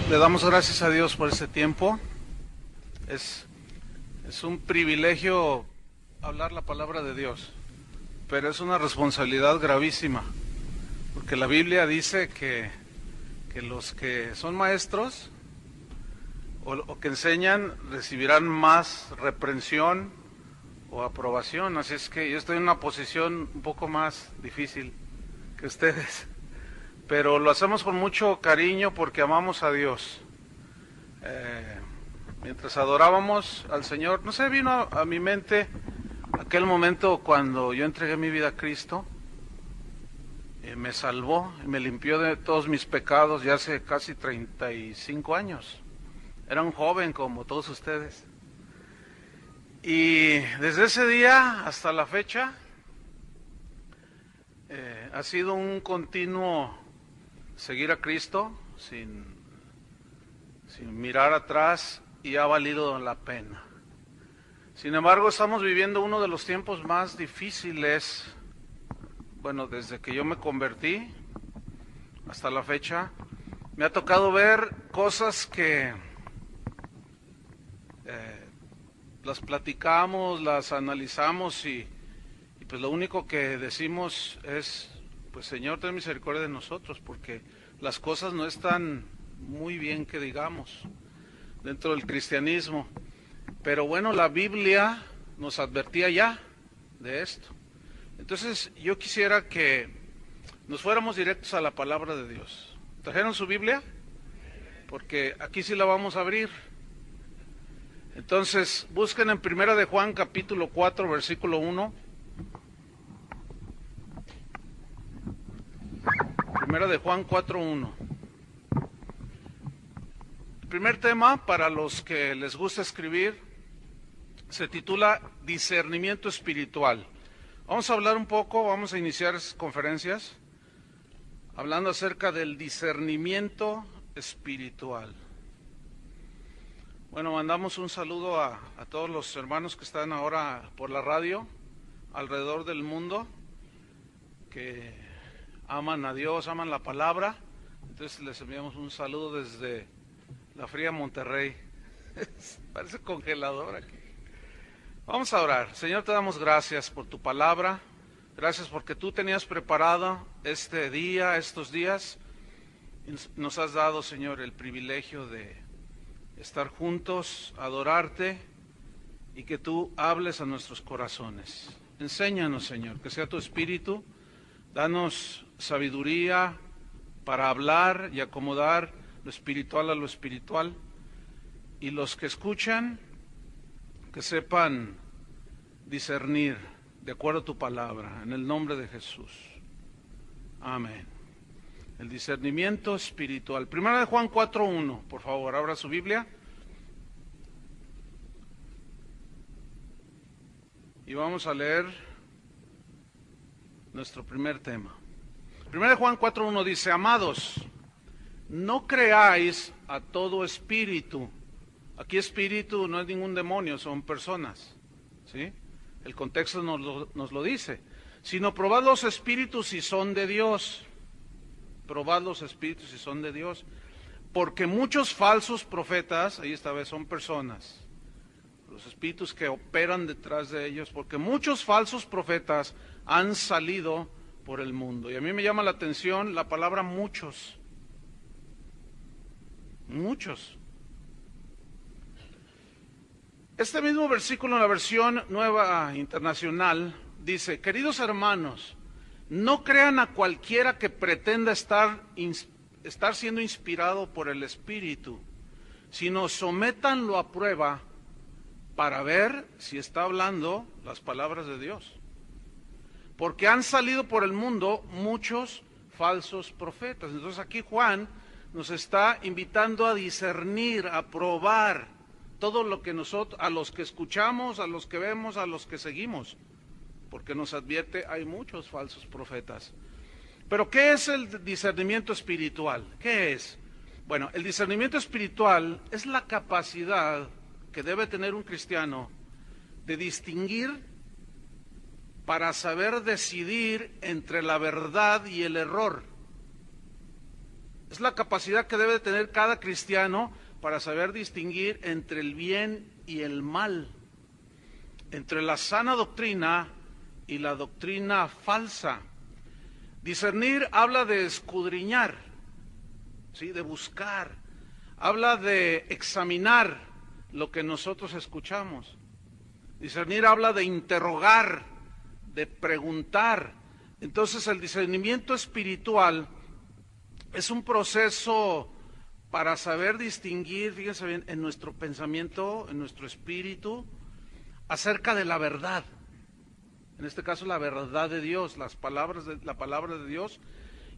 Le damos gracias a Dios por este tiempo. Es un privilegio hablar la palabra de Dios, pero es una responsabilidad gravísima, porque la Biblia dice que los que son maestros o que enseñan recibirán más reprensión o aprobación. Así es que yo estoy en una posición un poco más difícil que ustedes, pero lo hacemos con mucho cariño porque amamos a Dios. Mientras adorábamos al Señor, no sé, vino a mi mente aquel momento cuando yo entregué mi vida a Cristo, me salvó, me limpió de todos mis pecados ya hace casi 35 años. Era un joven como todos ustedes. Y desde ese día hasta la fecha ha sido un continuo seguir a Cristo sin mirar atrás, y ha valido la pena. Sin embargo, estamos viviendo uno de los tiempos más difíciles, bueno, desde que yo me convertí hasta la fecha. Me ha tocado ver cosas que las platicamos, las analizamos y pues lo único que decimos es, pues Señor, ten misericordia de nosotros, porque las cosas no están muy bien que digamos dentro del cristianismo. Pero bueno, la Biblia nos advertía ya de esto. Entonces yo quisiera que nos fuéramos directos a la palabra de Dios. ¿Trajeron su Biblia? Porque aquí sí la vamos a abrir. Entonces busquen en Primera de Juan capítulo 4 versículo 1. Primera de Juan 4:1. El primer tema, para los que les gusta escribir, se titula discernimiento espiritual. Vamos a hablar un poco, vamos a iniciar conferencias hablando acerca del discernimiento espiritual. Bueno, mandamos un saludo a todos los hermanos que están ahora por la radio alrededor del mundo, que aman a Dios, aman la palabra. Entonces les enviamos un saludo desde la fría Monterrey. Parece congelador aquí. Vamos a orar. Señor, te damos gracias por tu palabra. Gracias porque tú tenías preparado este día, estos días. Nos has dado, Señor, el privilegio de estar juntos, adorarte y que tú hables a nuestros corazones. Enséñanos, Señor, que sea tu espíritu. Danos sabiduría para hablar y acomodar lo espiritual a lo espiritual, y los que escuchan, que sepan discernir de acuerdo a tu palabra, en el nombre de Jesús. Amén. El discernimiento espiritual. Primera de Juan 4:1, por favor, abra su Biblia. Y vamos a leer nuestro primer tema. Primera de Juan 4:1 dice: amados, no creáis a todo espíritu. Aquí espíritu no es ningún demonio, son personas, ¿sí? El contexto nos lo dice. Sino probad los espíritus si son de Dios. Probad los espíritus si son de Dios. Porque muchos falsos profetas, ahí esta vez son personas, los espíritus que operan detrás de ellos, porque muchos falsos profetas han salido por el mundo. Y a mí me llama la atención la palabra muchos. Muchos. Este mismo versículo en la versión Nueva Internacional dice: queridos hermanos, no crean a cualquiera que pretenda estar siendo inspirado por el Espíritu, sino sométanlo a prueba para ver si está hablando las palabras de Dios. Porque han salido por el mundo muchos falsos profetas. Entonces aquí Juan nos está invitando a discernir, a probar todo lo que nosotros, a los que escuchamos, a los que vemos, a los que seguimos, porque nos advierte, hay muchos falsos profetas. Pero ¿qué es el discernimiento espiritual? ¿Qué es? Bueno, el discernimiento espiritual es la capacidad que debe tener un cristiano de distinguir para saber decidir entre la verdad y el error. Es la capacidad que debe tener cada cristiano para saber distinguir entre el bien y el mal, entre la sana doctrina y la doctrina falsa. Discernir habla de escudriñar, ¿sí? De buscar, habla de examinar lo que nosotros escuchamos. Discernir habla de interrogar, de preguntar. Entonces el discernimiento espiritual es un proceso para saber distinguir, fíjense bien, en nuestro pensamiento, en nuestro espíritu, acerca de la verdad. En este caso la verdad de Dios, la palabra de Dios,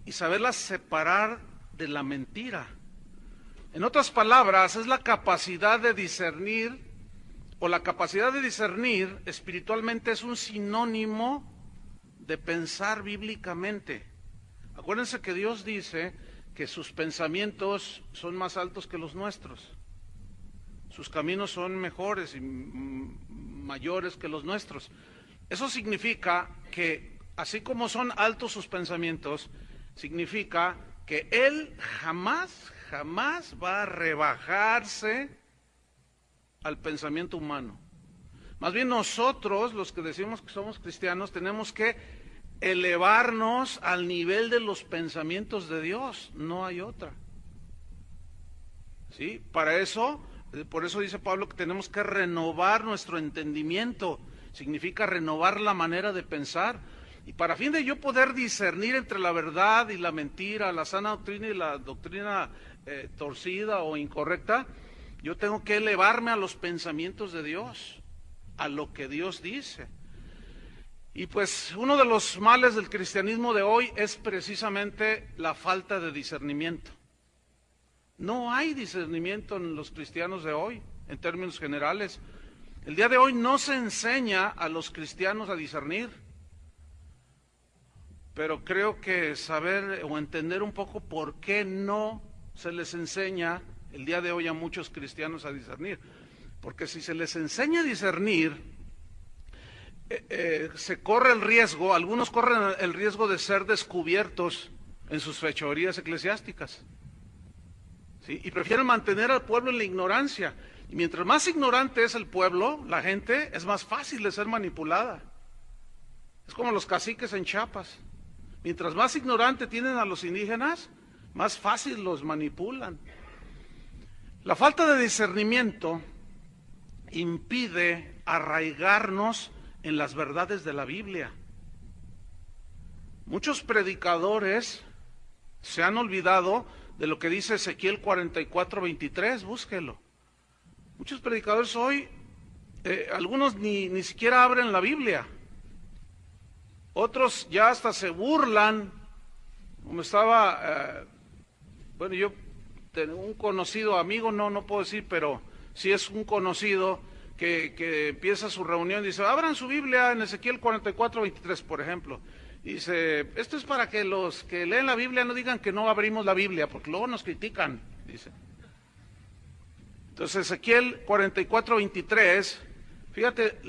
y saberla separar de la mentira. En otras palabras, es la capacidad de discernir, o la capacidad de discernir espiritualmente es un sinónimo de pensar bíblicamente. Acuérdense que Dios dice que sus pensamientos son más altos que los nuestros. Sus caminos son mejores y mayores que los nuestros. Eso significa que, así como son altos sus pensamientos, significa que Él jamás va a rebajarse al pensamiento humano. Más bien nosotros, los que decimos que somos cristianos, tenemos que elevarnos al nivel de los pensamientos de Dios, no hay otra. ¿Sí? Para eso, por eso dice Pablo que tenemos que renovar nuestro entendimiento, significa renovar la manera de pensar, y para fin de yo poder discernir entre la verdad y la mentira, la sana doctrina y la doctrina torcida o incorrecta, yo tengo que elevarme a los pensamientos de Dios, a lo que Dios dice. Y pues uno de los males del cristianismo de hoy es precisamente la falta de discernimiento. No hay discernimiento en los cristianos de hoy, en términos generales. El día de hoy no se enseña a los cristianos a discernir, pero creo que saber o entender un poco por qué no se les enseña el día de hoy a muchos cristianos a discernir. Porque si se les enseña a discernir, se corre el riesgo, algunos corren el riesgo de ser descubiertos en sus fechorías eclesiásticas, ¿sí? Y prefieren mantener al pueblo en la ignorancia. Y mientras más ignorante es el pueblo, la gente, es más fácil de ser manipulada. Es como los caciques en Chiapas. Mientras más ignorante tienen a los indígenas, más fácil los manipulan. La falta de discernimiento impide arraigarnos en las verdades de la Biblia. Muchos predicadores se han olvidado de lo que dice Ezequiel 44:23, búsquelo. Muchos predicadores hoy, algunos ni siquiera abren la Biblia. Otros ya hasta se burlan, como estaba, bueno, yo tengo un conocido amigo, no puedo decir, pero sí es un conocido que empieza su reunión y dice, abran su Biblia en Ezequiel 44:23, por ejemplo. Y dice, esto es para que los que leen la Biblia no digan que no abrimos la Biblia, porque luego nos critican, dice. Entonces Ezequiel 44:23, fíjate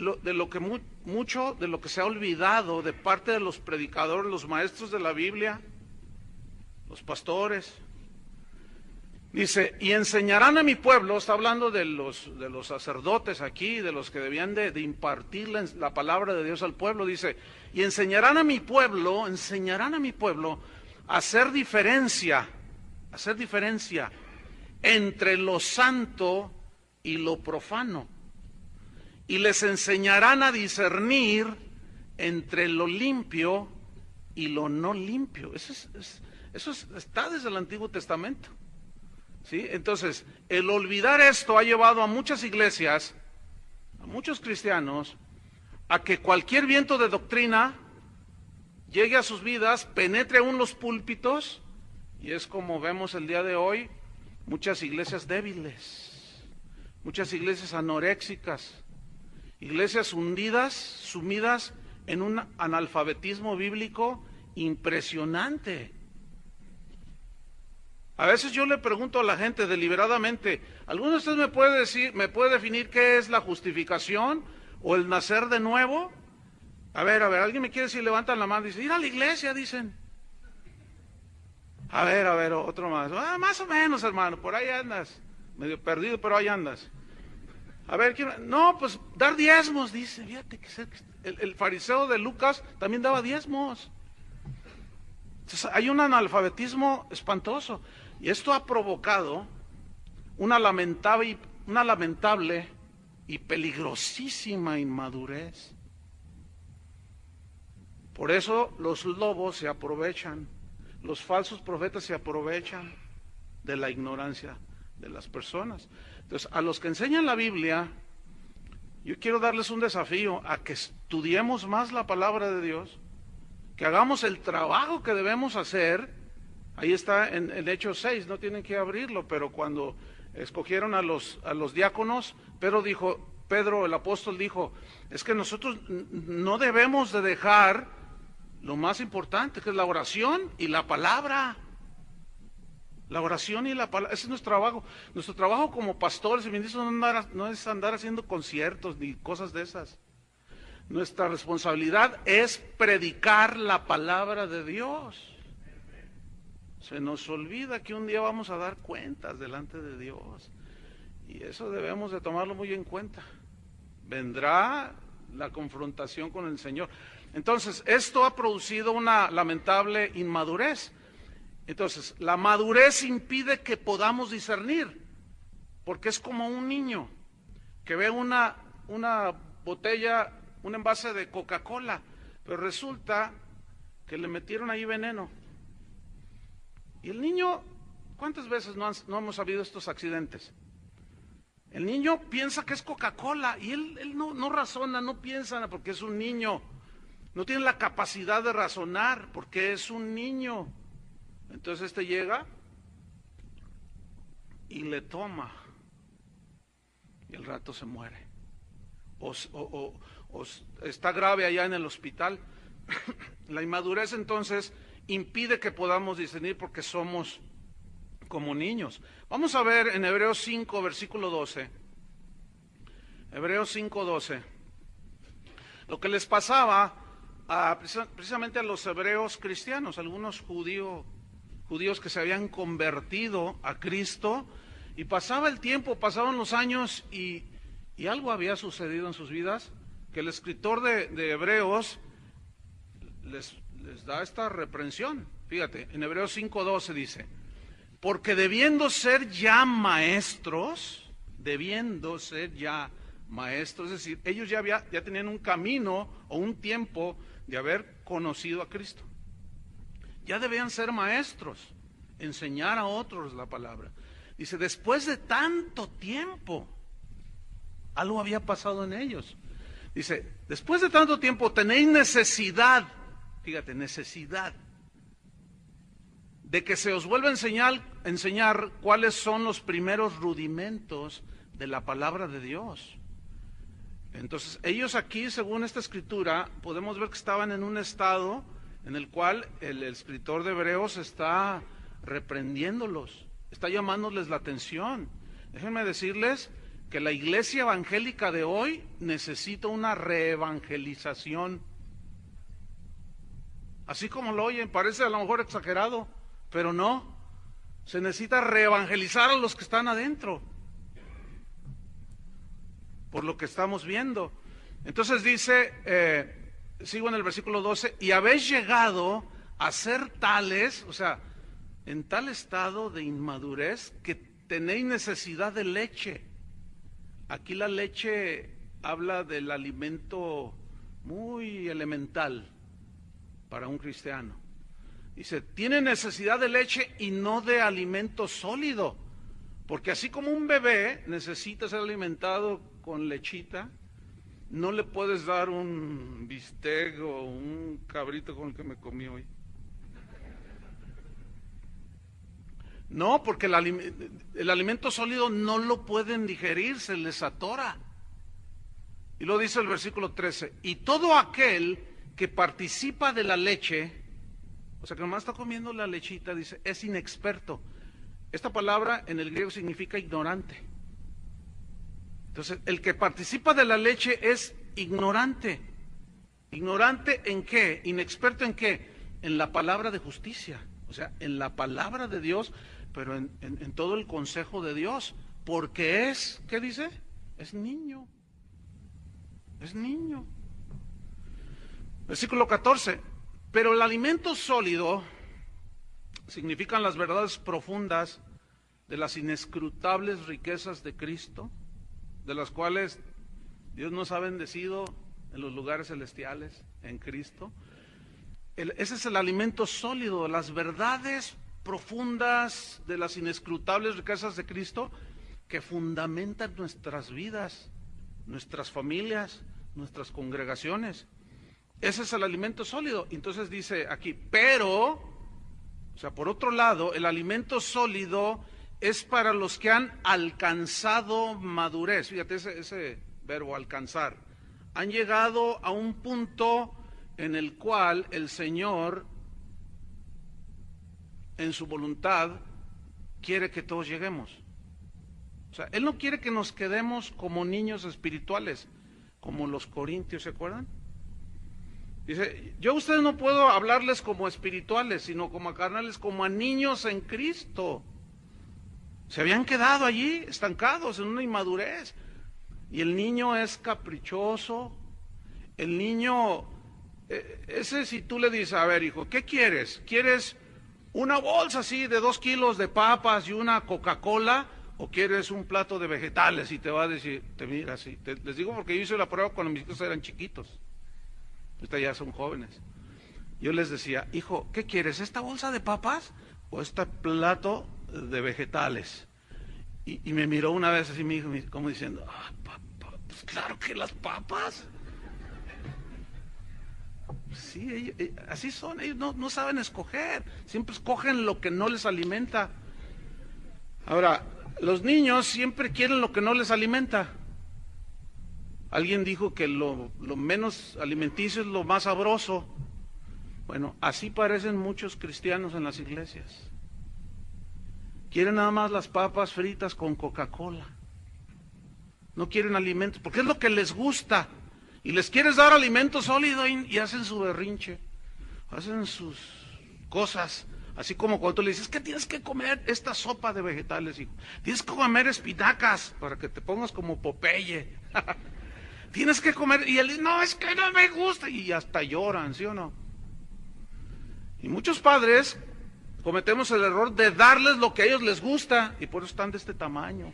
mucho de lo que se ha olvidado de parte de los predicadores, los maestros de la Biblia, los pastores. Dice, y enseñarán a mi pueblo, está hablando de los sacerdotes aquí, de los que debían de impartir la palabra de Dios al pueblo, dice, y enseñarán a mi pueblo a hacer diferencia entre lo santo y lo profano, y les enseñarán a discernir entre lo limpio y lo no limpio. Eso está desde el Antiguo Testamento. ¿Sí? Entonces, el olvidar esto ha llevado a muchas iglesias, a muchos cristianos, a que cualquier viento de doctrina llegue a sus vidas, penetre aún los púlpitos, y es como vemos el día de hoy, muchas iglesias débiles, muchas iglesias anoréxicas, iglesias sumidas en un analfabetismo bíblico impresionante. A veces yo le pregunto a la gente deliberadamente, ¿alguno de ustedes me puede definir qué es la justificación o el nacer de nuevo? A ver, ¿alguien me quiere decir? Levantan la mano y dicen, ir a la iglesia, dicen. A ver, otro más. Más o menos, hermano, por ahí andas. Medio perdido, pero ahí andas. A ver, no, pues dar diezmos, dice. Fíjate que el fariseo de Lucas también daba diezmos. Entonces, hay un analfabetismo espantoso. Y esto ha provocado una lamentable y peligrosísima inmadurez. Por eso los lobos se aprovechan, los falsos profetas se aprovechan de la ignorancia de las personas. Entonces, a los que enseñan la Biblia, yo quiero darles un desafío a que estudiemos más la palabra de Dios, que hagamos el trabajo que debemos hacer. Ahí está en Hechos 6, no tienen que abrirlo, pero cuando escogieron a los diáconos, Pedro el apóstol dijo, es que nosotros no debemos de dejar lo más importante, que es la oración y la palabra. La oración y la palabra, ese es nuestro trabajo. Nuestro trabajo como pastores y ministros no es andar haciendo conciertos ni cosas de esas. Nuestra responsabilidad es predicar la palabra de Dios. Se nos olvida que un día vamos a dar cuentas delante de Dios. Y eso debemos de tomarlo muy en cuenta. Vendrá la confrontación con el Señor. Entonces, esto ha producido una lamentable inmadurez. Entonces, la madurez impide que podamos discernir, porque es como un niño que ve una botella, un envase de Coca-Cola, pero resulta que le metieron ahí veneno. Y el niño, ¿cuántas veces no hemos habido estos accidentes? El niño piensa que es Coca-Cola y él no razona, no piensa, porque es un niño. No tiene la capacidad de razonar porque es un niño. Entonces llega y le toma y al rato se muere. O está grave allá en el hospital. La inmadurez entonces impide que podamos discernir porque somos como niños. Vamos a ver en Hebreos 5, versículo 12. Hebreos 5, 12. Lo que les pasaba precisamente a los hebreos cristianos, algunos judíos que se habían convertido a Cristo, y pasaba el tiempo, pasaban los años y algo había sucedido en sus vidas, que el escritor de Hebreos les da esta reprensión. Fíjate, en Hebreos 5:12 dice, porque debiendo ser ya maestros, es decir, ellos ya tenían un camino o un tiempo de haber conocido a Cristo. Ya debían ser maestros, enseñar a otros la palabra. Dice, después de tanto tiempo, algo había pasado en ellos. Dice, después de tanto tiempo tenéis necesidad, fíjate, necesidad, de que se os vuelva a enseñar cuáles son los primeros rudimentos de la palabra de Dios. Entonces, ellos aquí, según esta escritura, podemos ver que estaban en un estado en el cual el escritor de Hebreos está reprendiéndolos, está llamándoles la atención. Déjenme decirles que la iglesia evangélica de hoy necesita una reevangelización. Así como lo oyen, parece a lo mejor exagerado, pero no. Se necesita reevangelizar a los que están adentro, por lo que estamos viendo. Entonces dice, sigo en el versículo 12, y habéis llegado a ser tales, o sea, en tal estado de inmadurez que tenéis necesidad de leche. Aquí la leche habla del alimento muy elemental para un cristiano. Dice, tiene necesidad de leche y no de alimento sólido, porque así como un bebé necesita ser alimentado con lechita, no le puedes dar un bistec o un cabrito con el que me comí hoy. No, porque el alimento sólido no lo pueden digerir, se les atora. Y lo dice el versículo 13, y todo aquel que participa de la leche, o sea que nomás está comiendo la lechita, dice, es inexperto. Esta palabra en el griego significa ignorante. Entonces, el que participa de la leche es ignorante. ¿Ignorante en qué? ¿Inexperto en qué? En la palabra de justicia. O sea, en la palabra de Dios, pero en todo el consejo de Dios. Porque es, ¿qué dice? Es niño. Es niño. Versículo 14. Pero el alimento sólido significan las verdades profundas de las inescrutables riquezas de Cristo, de las cuales Dios nos ha bendecido en los lugares celestiales, en Cristo. Ese es el alimento sólido, las verdades profundas de las inescrutables riquezas de Cristo que fundamentan nuestras vidas, nuestras familias, nuestras congregaciones. Ese es el alimento sólido. Entonces dice aquí, pero, o sea, por otro lado, el alimento sólido es para los que han alcanzado madurez. Fíjate ese verbo, alcanzar. Han llegado a un punto en el cual el Señor, en su voluntad, quiere que todos lleguemos. O sea, Él no quiere que nos quedemos como niños espirituales, como los corintios, ¿se acuerdan? Dice, yo a ustedes no puedo hablarles como espirituales, sino como a carnales, como a niños en Cristo. Se habían quedado allí, estancados en una inmadurez. Y el niño es caprichoso. El niño, ese si tú le dices, a ver hijo, ¿qué quieres? ¿Quieres una bolsa así de 2 kilos de papas y una Coca-Cola? ¿O quieres un plato de vegetales? Y te va a decir, te mira así. Les digo porque yo hice la prueba cuando mis hijos eran chiquitos. Ahorita ya son jóvenes. Yo les decía, hijo, ¿qué quieres? ¿Esta bolsa de papas o este plato de vegetales? Y me miró una vez así mi hijo, como diciendo, papá, pues claro que las papas. Sí, así son, ellos no saben escoger, siempre escogen lo que no les alimenta. Ahora, los niños siempre quieren lo que no les alimenta. Alguien dijo que lo menos alimenticio es lo más sabroso. Bueno, así parecen muchos cristianos en las iglesias. Quieren nada más las papas fritas con Coca-Cola. No quieren alimentos, porque es lo que les gusta. Y les quieres dar alimento sólido y hacen su berrinche. Hacen sus cosas. Así como cuando tú le dices, que tienes que comer esta sopa de vegetales, hijo. Tienes que comer espinacas para que te pongas como Popeye. Tienes que comer, y él dice, no, es que no me gusta. Y hasta lloran, ¿sí o no? Y muchos padres cometemos el error de darles lo que a ellos les gusta, y por eso están de este tamaño.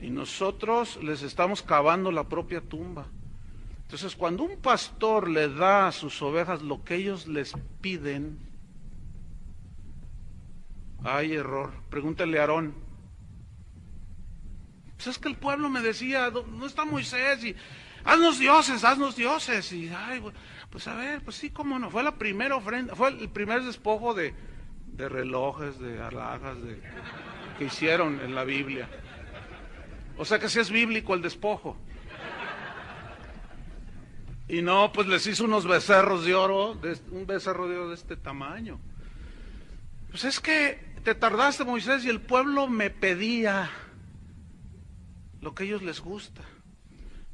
Y nosotros les estamos cavando la propia tumba. Entonces, cuando un pastor le da a sus ovejas lo que ellos les piden, hay error. Pregúntale a Aarón. Pues es que el pueblo me decía, no está Moisés, y haznos dioses. Y, ay, pues a ver, pues sí, cómo no. Fue la primera ofrenda, fue el primer despojo de relojes, de alhajas, que hicieron en la Biblia. O sea que sí es bíblico el despojo. Y no, pues les hizo unos becerros de oro, un becerro de oro de este tamaño. Pues es que te tardaste, Moisés, y el pueblo me pedía lo que a ellos les gusta.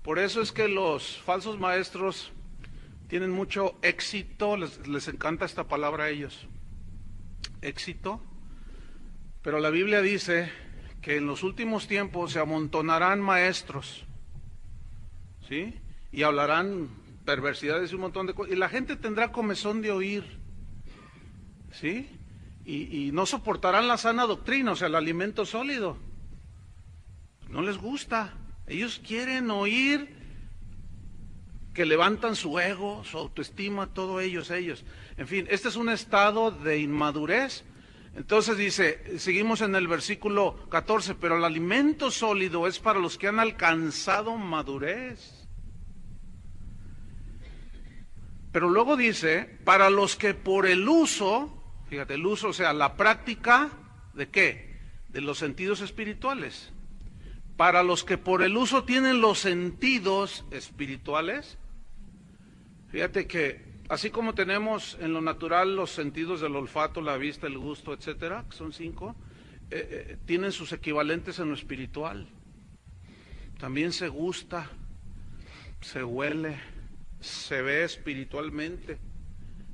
Por eso es que los falsos maestros tienen mucho éxito, les encanta esta palabra a ellos, éxito. Pero la Biblia dice que en los últimos tiempos se amontonarán maestros, ¿sí? Y hablarán perversidades y un montón de cosas, y la gente tendrá comezón de oír, ¿sí? Y no soportarán la sana doctrina, o sea, el alimento sólido. No les gusta. Ellos quieren oír que levantan su ego, su autoestima, todo ellos. En fin, este es un estado de inmadurez. Entonces dice, seguimos en el versículo 14, pero el alimento sólido es para los que han alcanzado madurez. Pero luego dice, para los que por el uso, fíjate, el uso, o sea, la práctica, ¿de qué? De los sentidos espirituales. Para los que por el uso tienen los sentidos espirituales, fíjate que así como tenemos en lo natural los sentidos del olfato, la vista, el gusto, etcétera, que son 5, tienen sus equivalentes en lo espiritual. También se gusta, se huele, se ve espiritualmente.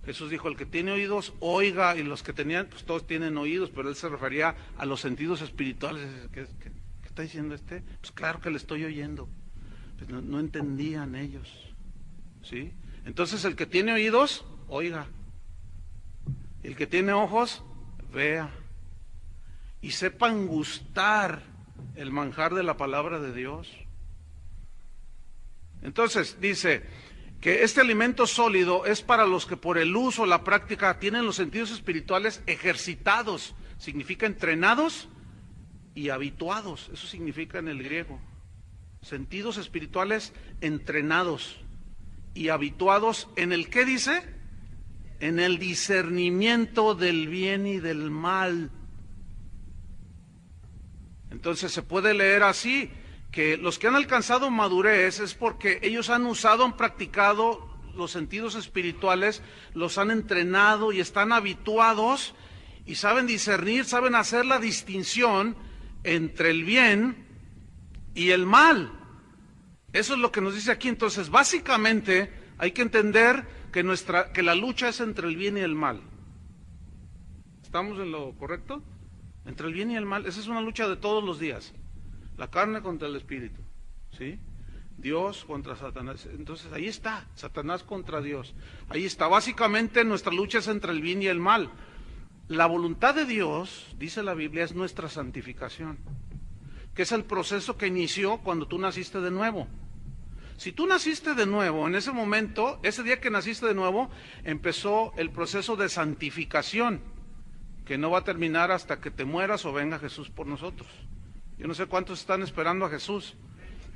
Jesús dijo, el que tiene oídos, oiga, y los que tenían, pues todos tienen oídos, pero él se refería a los sentidos espirituales. ¿Qué está diciendo este? Pues claro que le estoy oyendo. Pues no entendían ellos, ¿sí? Entonces el que tiene oídos, oiga. El que tiene ojos, vea. Y sepan gustar el manjar de la palabra de Dios. Entonces dice que este alimento sólido es para los que por el uso, la práctica, tienen los sentidos espirituales ejercitados. Significa entrenados y habituados. Eso significa en el griego. Sentidos espirituales entrenados y habituados en el, ¿qué dice? En el discernimiento del bien y del mal. Entonces se puede leer así, que los que han alcanzado madurez es porque ellos han usado, han practicado los sentidos espirituales, los han entrenado y están habituados y saben discernir, saben hacer la distinción entre el bien y el mal. Eso es lo que nos dice aquí. Entonces, básicamente hay que entender que la lucha es entre el bien y el mal. ¿Estamos en lo correcto? Entre el bien y el mal. Esa es una lucha de todos los días. La carne contra el espíritu, ¿sí? Dios contra Satanás. Entonces ahí está, Satanás contra Dios. Ahí está. Básicamente nuestra lucha es entre el bien y el mal. La voluntad de Dios, dice la Biblia, es nuestra santificación, que es el proceso que inició cuando tú naciste de nuevo. Si tú naciste de nuevo, en ese momento, ese día que naciste de nuevo, empezó el proceso de santificación, que no va a terminar hasta que te mueras o venga Jesús por nosotros. Yo no sé cuántos están esperando a Jesús,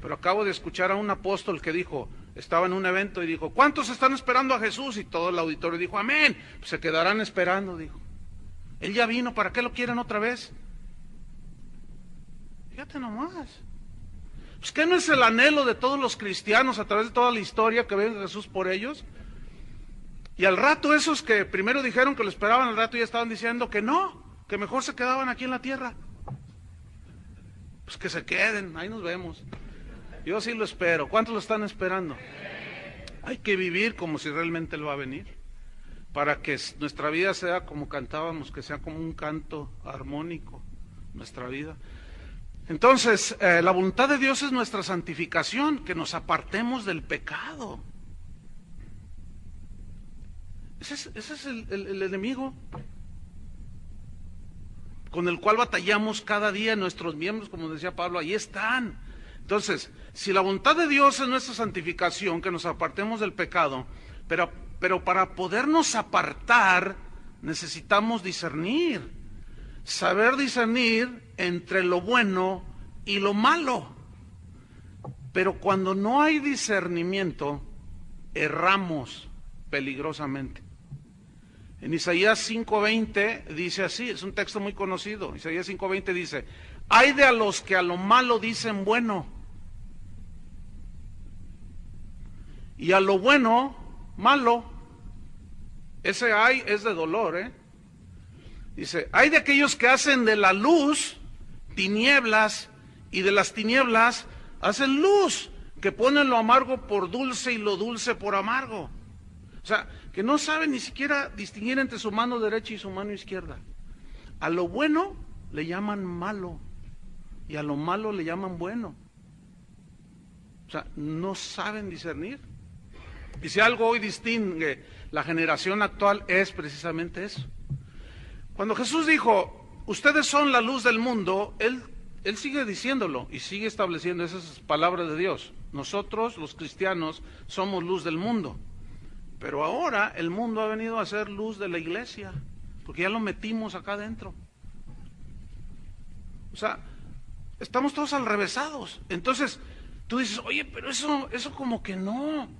pero acabo de escuchar a un apóstol que dijo, estaba en un evento y dijo, ¿cuántos están esperando a Jesús? Y todo el auditorio dijo, amén. Pues se quedarán esperando, dijo. Él ya vino, ¿para qué lo quieren otra vez? Fíjate nomás. Pues ¿qué no es el anhelo de todos los cristianos a través de toda la historia que venga Jesús por ellos? Y al rato esos que primero dijeron que lo esperaban, al rato ya estaban diciendo que no, que mejor se quedaban aquí en la tierra. Pues que se queden, ahí nos vemos. Yo sí lo espero. ¿Cuántos lo están esperando? Hay que vivir como si realmente Él va a venir, para que nuestra vida sea como cantábamos, que sea como un canto armónico, nuestra vida. Entonces, la voluntad de Dios es nuestra santificación, que nos apartemos del pecado. Ese es el enemigo con el cual batallamos cada día. Nuestros miembros, como decía Pablo, ahí están. Entonces, si la voluntad de Dios es nuestra santificación, que nos apartemos del pecado, pero para podernos apartar necesitamos discernir, saber discernir entre lo bueno y lo malo. Pero cuando no hay discernimiento, erramos peligrosamente. En Isaías 5:20 dice así, es un texto muy conocido. Isaías 5:20 dice, hay de a los que a lo malo dicen bueno, y a lo bueno, malo. Ese hay es de dolor, Dice, hay de aquellos que hacen de la luz tinieblas, y de las tinieblas hacen luz, que ponen lo amargo por dulce y lo dulce por amargo. O sea, que no saben ni siquiera distinguir entre su mano derecha y su mano izquierda. A lo bueno le llaman malo, y a lo malo le llaman bueno. O sea, no saben discernir. Y si algo hoy distingue la generación actual es precisamente eso. Cuando Jesús dijo, ustedes son la luz del mundo, Él sigue diciéndolo y sigue estableciendo esas palabras de Dios. Nosotros, los cristianos, somos luz del mundo. Pero ahora el mundo ha venido a ser luz de la iglesia, porque ya lo metimos acá adentro. O sea, estamos todos alrevesados. Entonces, tú dices, oye, pero eso como que no.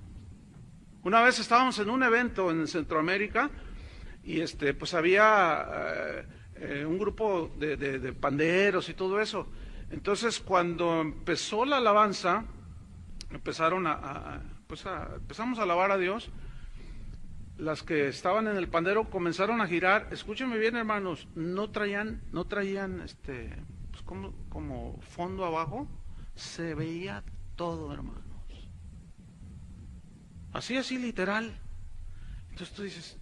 Una vez estábamos en un evento en Centroamérica y pues había un grupo de panderos y todo eso. Entonces, cuando empezó la alabanza, empezamos a alabar a Dios. Las que estaban en el pandero comenzaron a girar. Escúchenme bien, hermanos, no traían pues como fondo abajo, se veía todo, hermanos. Así literal. Entonces tú dices,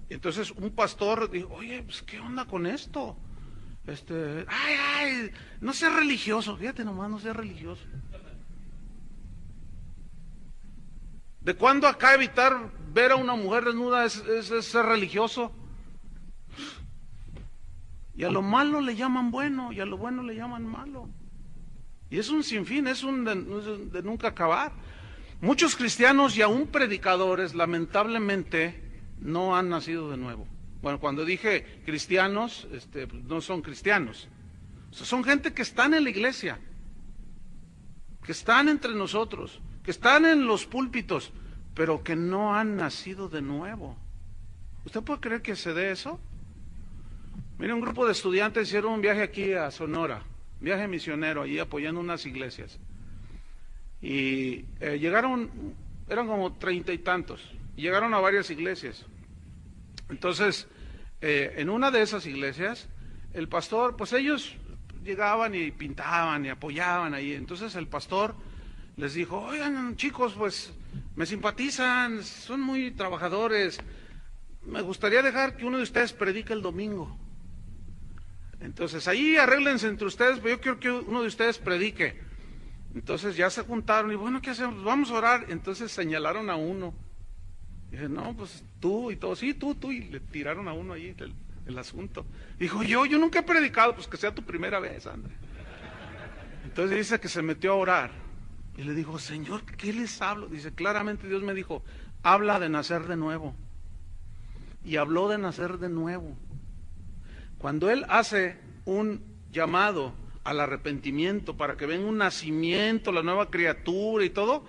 Entonces un pastor dijo, oye, pues ¿qué onda con esto? No seas religioso, fíjate nomás, no seas religioso. ¿De cuándo acá evitar ver a una mujer desnuda es ser religioso? Y a lo malo le llaman bueno, y a lo bueno le llaman malo. Y es un sinfín, es un de nunca acabar. Muchos cristianos y aún predicadores, lamentablemente, no han nacido de nuevo. Bueno, cuando dije cristianos, no son cristianos. O sea, son gente que están en la iglesia, que están entre nosotros, que están en los púlpitos, pero que no han nacido de nuevo. ¿Usted puede creer que se dé eso? Mire, un grupo de estudiantes hicieron un viaje aquí a Sonora, viaje misionero, allí apoyando unas iglesias. Y llegaron, eran como 30 y tantos, y llegaron a varias iglesias. Entonces, en una de esas iglesias, el pastor, pues ellos llegaban y pintaban y apoyaban ahí. Entonces el pastor les dijo, oigan chicos, pues me simpatizan, son muy trabajadores, me gustaría dejar que uno de ustedes predique el domingo. Entonces ahí arréglense entre ustedes, pero yo quiero que uno de ustedes predique. Entonces ya se juntaron y bueno, ¿qué hacemos? Vamos a orar. Entonces señalaron a uno. Y dije, no, pues tú y todo, sí, tú, y le tiraron a uno ahí el asunto. Dijo, yo nunca he predicado, pues que sea tu primera vez, André. Entonces dice que se metió a orar. Y le dijo, Señor, ¿qué les hablo? Dice, claramente Dios me dijo, habla de nacer de nuevo. Y habló de nacer de nuevo. Cuando Él hace un llamado al arrepentimiento para que venga un nacimiento, la nueva criatura y todo,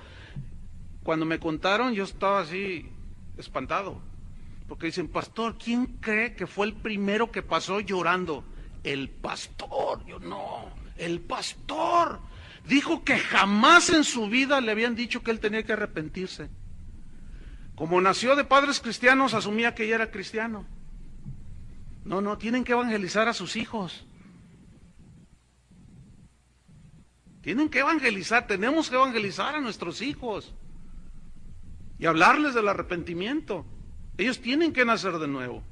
cuando me contaron yo estaba así espantado. Porque dicen, pastor, ¿quién cree que fue el primero que pasó llorando? El pastor. Yo no, el pastor. Dijo que jamás en su vida le habían dicho que él tenía que arrepentirse. Como nació de padres cristianos, asumía que ya era cristiano. No, tienen que evangelizar a sus hijos. Tienen que evangelizar, tenemos que evangelizar a nuestros hijos. Y hablarles del arrepentimiento. Ellos tienen que nacer de nuevo.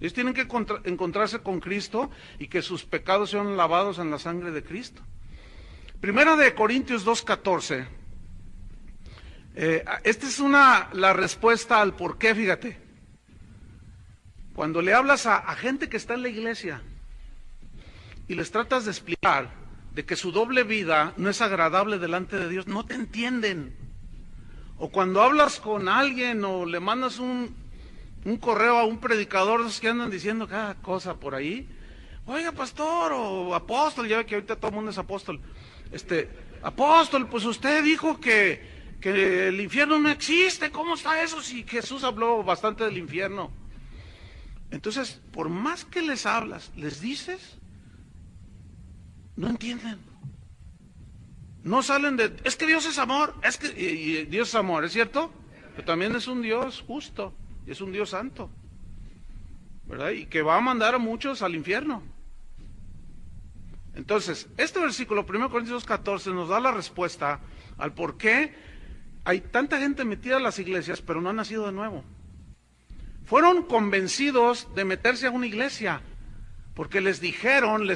Ellos tienen que encontrarse con Cristo y que sus pecados sean lavados en la sangre de Cristo. Primera de Corintios 2:14. Esta es la respuesta al por qué, fíjate. Cuando le hablas a gente que está en la iglesia y les tratas de explicar de que su doble vida no es agradable delante de Dios, no te entienden. O cuando hablas con alguien o le mandas un correo a un predicador, esos que andan diciendo cada cosa por ahí, oiga pastor o apóstol, ya ve que ahorita todo el mundo es apóstol, apóstol, pues usted dijo que el infierno no existe, ¿cómo está eso? Si Jesús habló bastante del infierno. Entonces, por más que les hablas, les dices, no entienden. No salen es que Dios es amor, y Dios es amor, ¿es cierto? Pero también es un Dios justo, y es un Dios santo, ¿verdad? Y que va a mandar a muchos al infierno. Entonces, este versículo, 1 Corintios 2:14, nos da la respuesta al por qué hay tanta gente metida en las iglesias, pero no ha nacido de nuevo. Fueron convencidos de meterse a una iglesia, porque les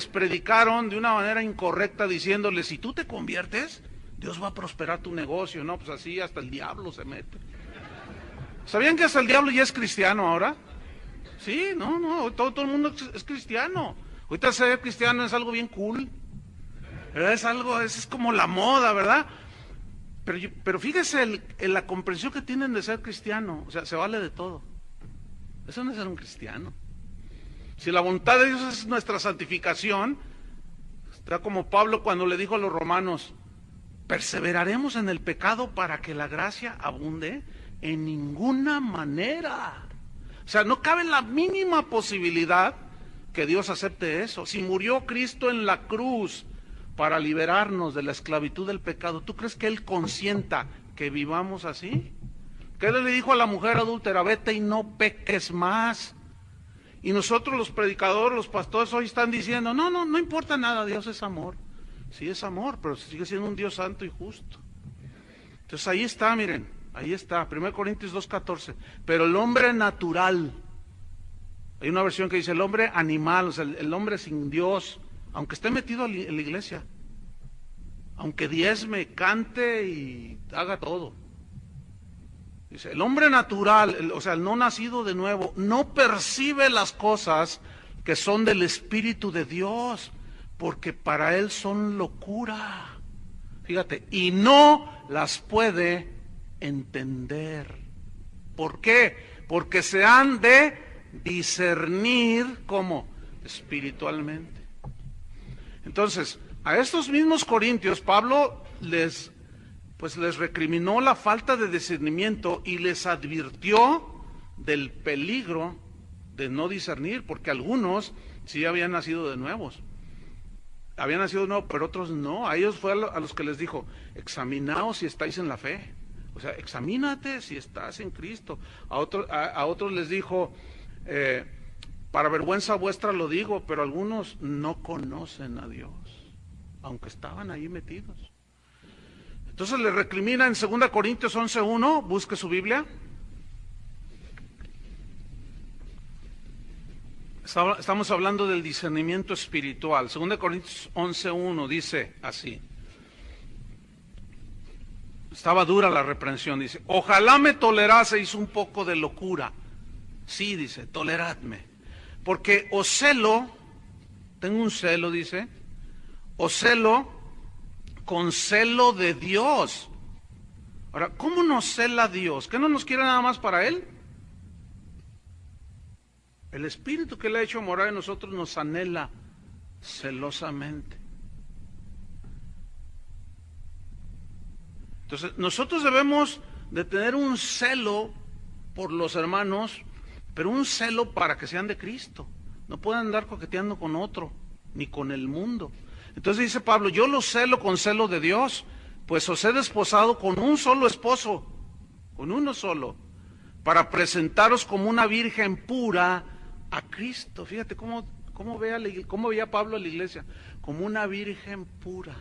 predicaron de una manera incorrecta, diciéndoles, si tú te conviertes, Dios va a prosperar tu negocio. No, pues así hasta el diablo se mete. ¿Sabían que hasta el diablo ya es cristiano ahora? Sí, no, todo el mundo es cristiano. Ahorita ser cristiano es algo bien cool, ¿verdad? Es como la moda, ¿verdad? Pero fíjese en la comprensión que tienen de ser cristiano, o sea, se vale de todo. Eso no es ser un cristiano. Si la voluntad de Dios es nuestra santificación, está como Pablo cuando le dijo a los romanos, perseveraremos en el pecado para que la gracia abunde, en ninguna manera. O sea, no cabe la mínima posibilidad que Dios acepte eso. Si murió Cristo en la cruz para liberarnos de la esclavitud del pecado, ¿tú crees que Él consienta que vivamos así? ¿Qué le dijo a la mujer adúltera? Vete y no peques más. Y nosotros los predicadores, los pastores hoy están diciendo, no importa nada, Dios es amor. Sí es amor, pero sigue siendo un Dios santo y justo. Entonces ahí está, miren, ahí está, 1 Corintios 2:14. Pero el hombre natural, Hay una versión que dice el hombre animal, o sea, el hombre sin Dios, aunque esté metido en la iglesia, aunque diezme, cante y haga todo. Dice, el hombre natural, o sea, el no nacido de nuevo, no percibe las cosas que son del Espíritu de Dios, porque para él son locura. Fíjate, y no las puede entender. ¿Por qué? Porque se han de discernir como espiritualmente. Entonces, a estos mismos corintios, Pablo les recriminó la falta de discernimiento y les advirtió del peligro de no discernir, porque algunos sí habían nacido de nuevos. Habían nacido de nuevo, pero otros no. A ellos fue a los que les dijo, examinaos si estáis en la fe. O sea, examínate si estás en Cristo. A otros les dijo, para vergüenza vuestra lo digo, pero algunos no conocen a Dios, aunque estaban ahí metidos. Entonces le recrimina en 2 Corintios 11:1, busque su Biblia. Estamos hablando del discernimiento espiritual. 2 Corintios 11:1 dice así. Estaba dura la reprensión, dice, ojalá me toleraseis un poco de locura. Sí, dice, toleradme. Porque os celo, tengo un celo, dice, os celo con celo de Dios. Ahora, ¿cómo nos cela Dios? ¿Que no nos quiere nada más para Él? El Espíritu que le ha hecho morar en nosotros nos anhela celosamente. Entonces, nosotros debemos de tener un celo por los hermanos, pero un celo para que sean de Cristo. No pueden andar coqueteando con otro, ni con el mundo. Entonces dice Pablo, yo los celo con celo de Dios, pues os he desposado con un solo esposo, con uno solo, para presentaros como una virgen pura a Cristo. Fíjate cómo veía Pablo a la iglesia, como una virgen pura.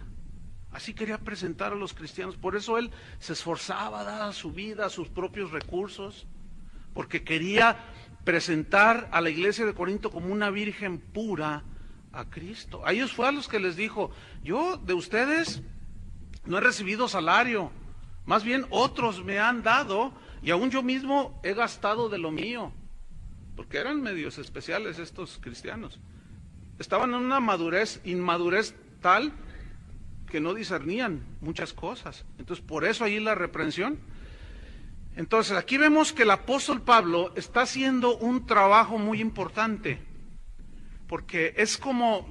Así quería presentar a los cristianos. Por eso él se esforzaba, daba su vida, sus propios recursos, porque quería presentar a la iglesia de Corinto como una virgen pura a Cristo. A ellos fue a los que les dijo, yo de ustedes no he recibido salario, más bien otros me han dado, y aún yo mismo he gastado de lo mío, porque eran medios especiales estos cristianos. Estaban en una inmadurez tal que no discernían muchas cosas. Entonces, por eso ahí la reprensión. Entonces, aquí vemos que el apóstol Pablo está haciendo un trabajo muy importante, porque es como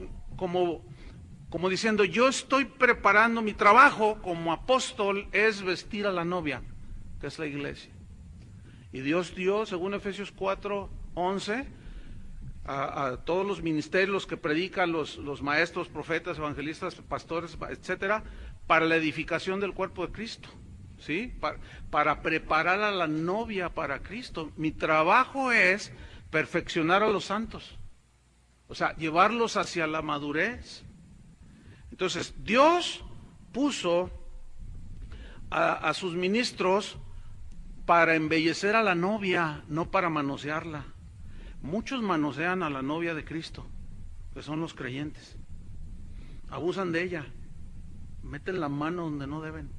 diciendo, yo estoy preparando mi trabajo como apóstol, es vestir a la novia, que es la iglesia. Y Dios dio, según Efesios 4:11, a todos los ministerios que predican los maestros, profetas, evangelistas, pastores, etcétera, para la edificación del cuerpo de Cristo, ¿sí? Para preparar a la novia para Cristo. Mi trabajo es perfeccionar a los santos, o sea, llevarlos hacia la madurez. Entonces, Dios puso a sus ministros para embellecer a la novia, no para manosearla. Muchos manosean a la novia de Cristo, que son los creyentes. Abusan de ella, meten la mano donde no deben,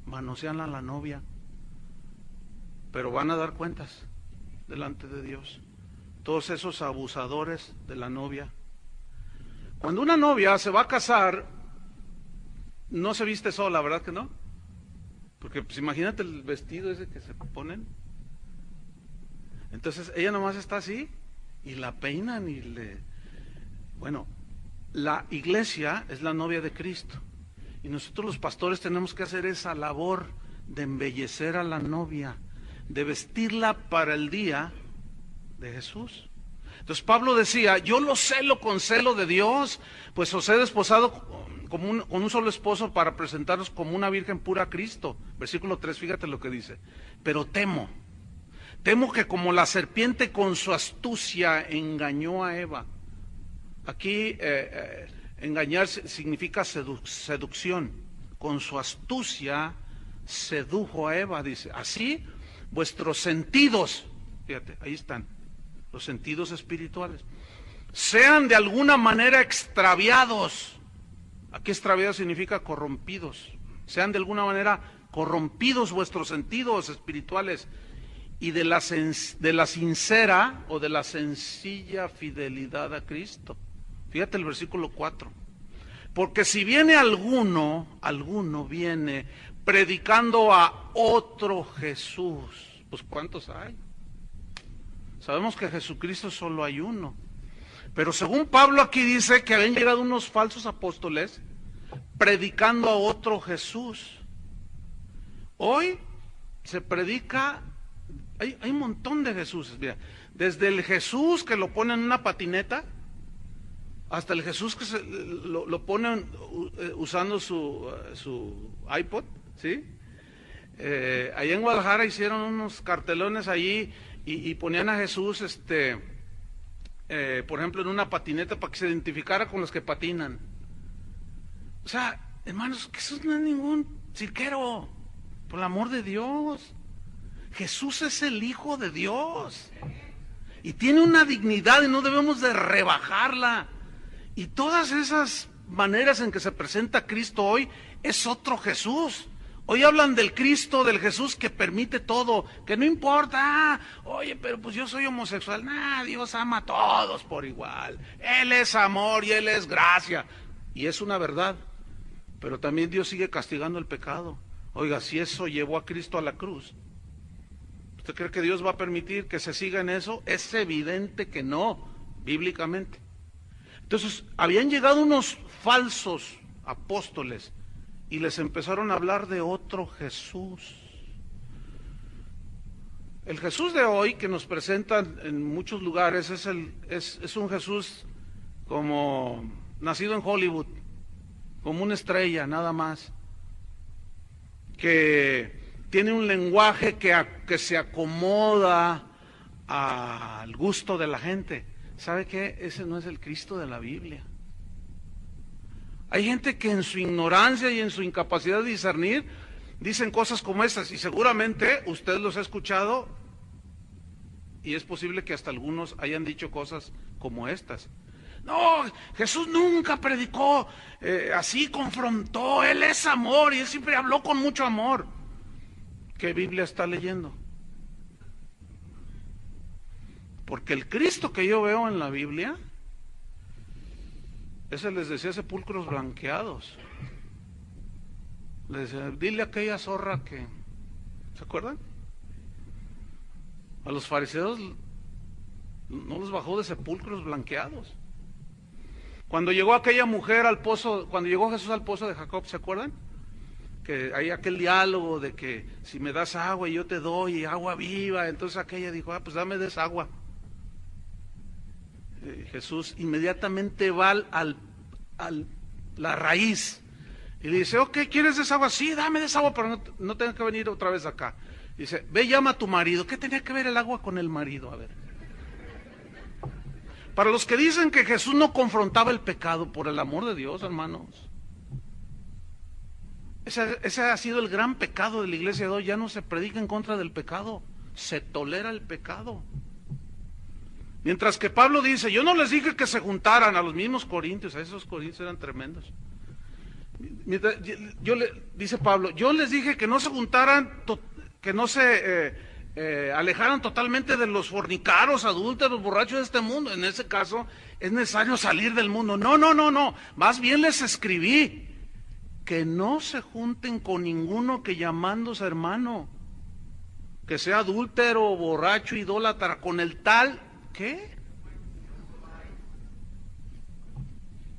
manosean a la novia, pero van a dar cuentas delante de Dios. Todos esos abusadores de la novia. Cuando una novia se va a casar, no se viste sola, ¿verdad que no? Porque pues imagínate el vestido ese que se ponen. Entonces ella nomás está así y la peinan y Bueno, la iglesia es la novia de Cristo y nosotros los pastores tenemos que hacer esa labor de embellecer a la novia, de vestirla para el día de Jesús. Entonces Pablo decía, yo lo celo con celo de Dios, pues os he desposado con un solo esposo para presentaros como una virgen pura a Cristo. Versículo 3, fíjate lo que dice. Pero temo que como la serpiente con su astucia engañó a Eva. Aquí engañar significa seducción. Con su astucia sedujo a Eva, dice. Así vuestros sentidos, fíjate, ahí están. los sentidos espirituales, sean de alguna manera extraviados. Aquí extraviados significa corrompidos. Sean de alguna manera corrompidos vuestros sentidos espirituales y de la sincera o de la sencilla fidelidad a Cristo. Fíjate el versículo 4. Porque si viene alguno viene predicando a otro Jesús, pues ¿cuántos hay? Sabemos que Jesucristo solo hay uno. Pero según Pablo aquí dice que habían llegado unos falsos apóstoles predicando a otro Jesús. Hoy se predica, hay un montón de Jesús, mira, desde el Jesús que lo pone en una patineta, hasta el Jesús que lo pone usando su iPod, ¿sí? Allá en Guadalajara hicieron unos cartelones allí y ponían a Jesús, por ejemplo, en una patineta para que se identificara con los que patinan. O sea, hermanos, Jesús no es ningún cirquero, por el amor de Dios. Jesús es el Hijo de Dios y tiene una dignidad y no debemos de rebajarla. Y todas esas maneras en que se presenta Cristo hoy es otro Jesús. Hoy hablan del Cristo, del Jesús que permite todo, que no importa, oye, pero pues yo soy homosexual. Nah, Dios ama a todos por igual. Él es amor y Él es gracia. Y es una verdad, pero también Dios sigue castigando el pecado. Oiga, si eso llevó a Cristo a la cruz, ¿usted cree que Dios va a permitir que se siga en eso? Es evidente que no, bíblicamente. Entonces, habían llegado unos falsos apóstoles y les empezaron a hablar de otro Jesús. El Jesús de hoy que nos presentan en muchos lugares es un Jesús como nacido en Hollywood, como una estrella, nada más, que tiene un lenguaje que se acomoda al gusto de la gente. ¿Sabe qué? Ese no es el Cristo de la Biblia. Hay gente que en su ignorancia y en su incapacidad de discernir dicen cosas como estas, y seguramente usted los ha escuchado, y es posible que hasta algunos hayan dicho cosas como estas. No, Jesús nunca predicó así, confrontó, Él es amor y Él siempre habló con mucho amor. ¿Qué Biblia está leyendo? Porque el Cristo que yo veo en la Biblia, ese les decía sepulcros blanqueados. Les decía, dile a aquella zorra que, ¿se acuerdan? A los fariseos no los bajó de sepulcros blanqueados. Cuando llegó aquella mujer al pozo, cuando llegó Jesús al pozo de Jacob, ¿se acuerdan? Que hay aquel diálogo de que si me das agua y yo te doy agua viva, entonces aquella dijo, pues dame de esa agua. Jesús inmediatamente va a la raíz y le dice, ok, ¿quieres de esa agua? Sí, dame de esa agua, pero no tengo que venir otra vez acá. Dice, ve, llama a tu marido. ¿Qué tenía que ver el agua con el marido? A ver. Para los que dicen que Jesús no confrontaba el pecado, por el amor de Dios, hermanos, ese ha sido el gran pecado de la iglesia de hoy. Ya no se predica en contra del pecado, se tolera el pecado. Mientras que Pablo dice, yo no les dije que se juntaran a los mismos corintios, a esos corintios eran tremendos. Dice Pablo, yo les dije que no se juntaran, que no se alejaran totalmente de los fornicaros, adúlteros, borrachos de este mundo. En ese caso es necesario salir del mundo. No, más bien les escribí que no se junten con ninguno que llamándose hermano, que sea adúltero, borracho, idólatra, con el tal, ¿qué?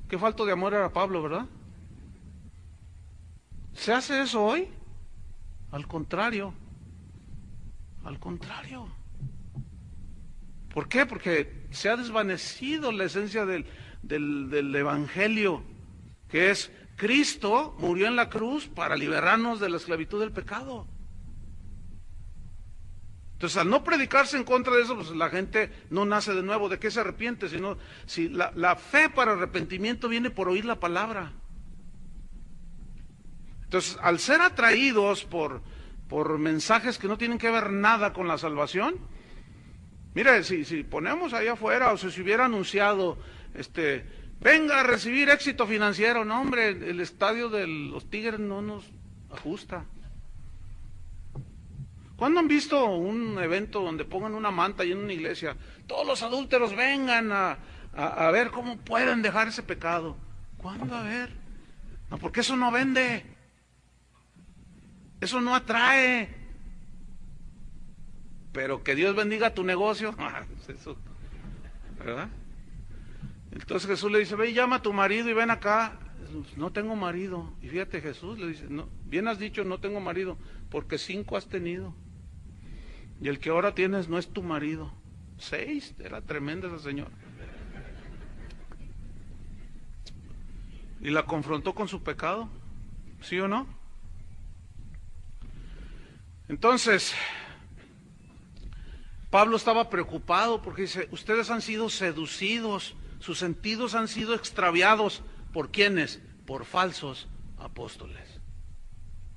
Qué falto de amor era Pablo, ¿verdad? ¿Se hace eso hoy? Al contrario. ¿Por qué? Porque se ha desvanecido la esencia del Evangelio, que es Cristo murió en la cruz para liberarnos de la esclavitud del pecado. Entonces, al no predicarse en contra de eso, pues la gente no nace de nuevo. ¿De qué se arrepiente? Si la fe para arrepentimiento viene por oír la palabra. Entonces, al ser atraídos por mensajes que no tienen que ver nada con la salvación, Mire, si ponemos ahí afuera, o si se hubiera anunciado, venga a recibir éxito financiero, no hombre, el estadio de los Tigres no nos ajusta. ¿Cuándo han visto un evento donde pongan una manta y en una iglesia, todos los adúlteros vengan a ver cómo pueden dejar ese pecado? ¿Cuándo? A ver. No, porque eso no vende. Eso no atrae. Pero que Dios bendiga tu negocio, eso, ¿verdad? Entonces Jesús le dice, ve y llama a tu marido y ven acá. No tengo marido. Y fíjate, Jesús le dice, no, bien has dicho, no tengo marido, porque 5 has tenido. Y el que ahora tienes no es tu marido. 6, era tremenda esa señora. Y la confrontó con su pecado, ¿sí o no? Entonces, Pablo estaba preocupado porque dice, ustedes han sido seducidos, sus sentidos han sido extraviados. ¿Por quiénes? Por falsos apóstoles.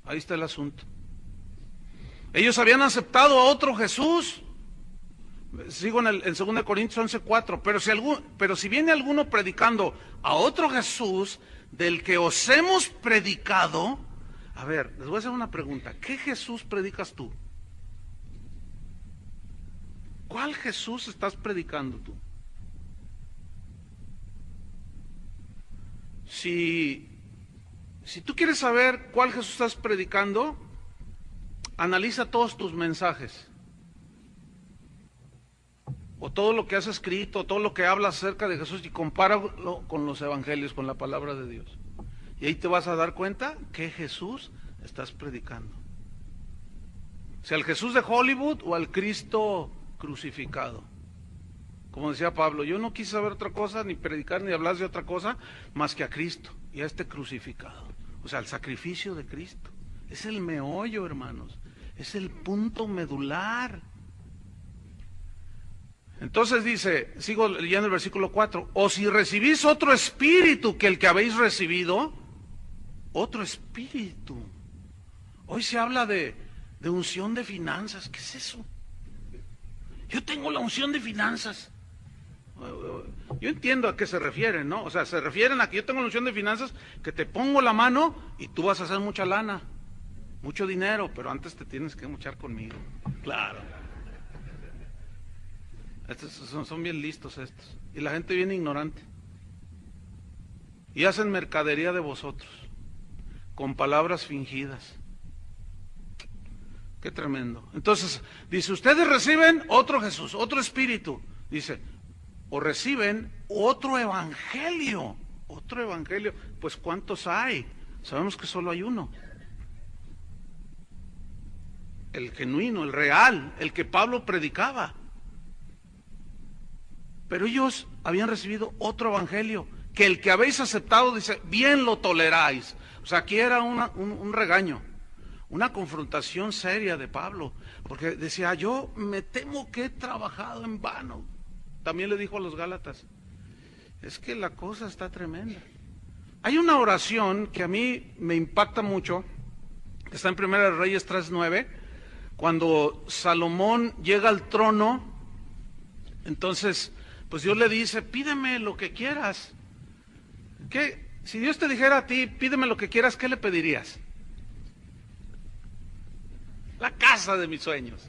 Ahí está el asunto. Ellos habían aceptado a otro Jesús. Sigo en 2 Corintios 11:4. Pero si viene alguno predicando a otro Jesús del que os hemos predicado, a ver, les voy a hacer una pregunta. ¿Qué Jesús predicas tú? ¿Cuál Jesús estás predicando tú? Si tú quieres saber cuál Jesús estás predicando, analiza todos tus mensajes, o todo lo que has escrito, todo lo que hablas acerca de Jesús, y compáralo con los evangelios, con la palabra de Dios. Y ahí te vas a dar cuenta qué Jesús estás predicando. Si al Jesús de Hollywood o al Cristo crucificado. Como decía Pablo, yo no quise saber otra cosa, ni predicar, ni hablar de otra cosa, más que a Cristo y a este crucificado. O sea, el sacrificio de Cristo. Es el meollo, hermanos. Es el punto medular. Entonces dice, sigo leyendo el versículo 4, o si recibís otro espíritu que el que habéis recibido, otro espíritu. Hoy se habla de unción de finanzas. ¿Qué es eso? Yo tengo la unción de finanzas. Yo entiendo a qué se refieren, ¿no? O sea, se refieren a que yo tengo la unción de finanzas, que te pongo la mano y tú vas a hacer mucha lana, mucho dinero, pero antes te tienes que mochar conmigo. Claro. Estos son bien listos estos. Y la gente bien ignorante. Y hacen mercadería de vosotros, con palabras fingidas. Qué tremendo. Entonces, dice, ustedes reciben otro Jesús, otro espíritu. Dice, o reciben otro evangelio. Otro evangelio. Pues ¿cuántos hay? Sabemos que solo hay uno. El genuino, el real, el que Pablo predicaba. Pero ellos habían recibido otro evangelio, que el que habéis aceptado, dice, bien lo toleráis. O sea, aquí era un regaño. Una confrontación seria de Pablo, porque decía, yo me temo que he trabajado en vano. También le dijo a los Gálatas, es que la cosa está tremenda. Hay una oración que a mí me impacta mucho, que está en 1 Reyes 3:9, cuando Salomón llega al trono, entonces, pues Dios le dice, pídeme lo que quieras. ¿Qué? Si Dios te dijera a ti, pídeme lo que quieras, ¿qué le pedirías? La casa de mis sueños,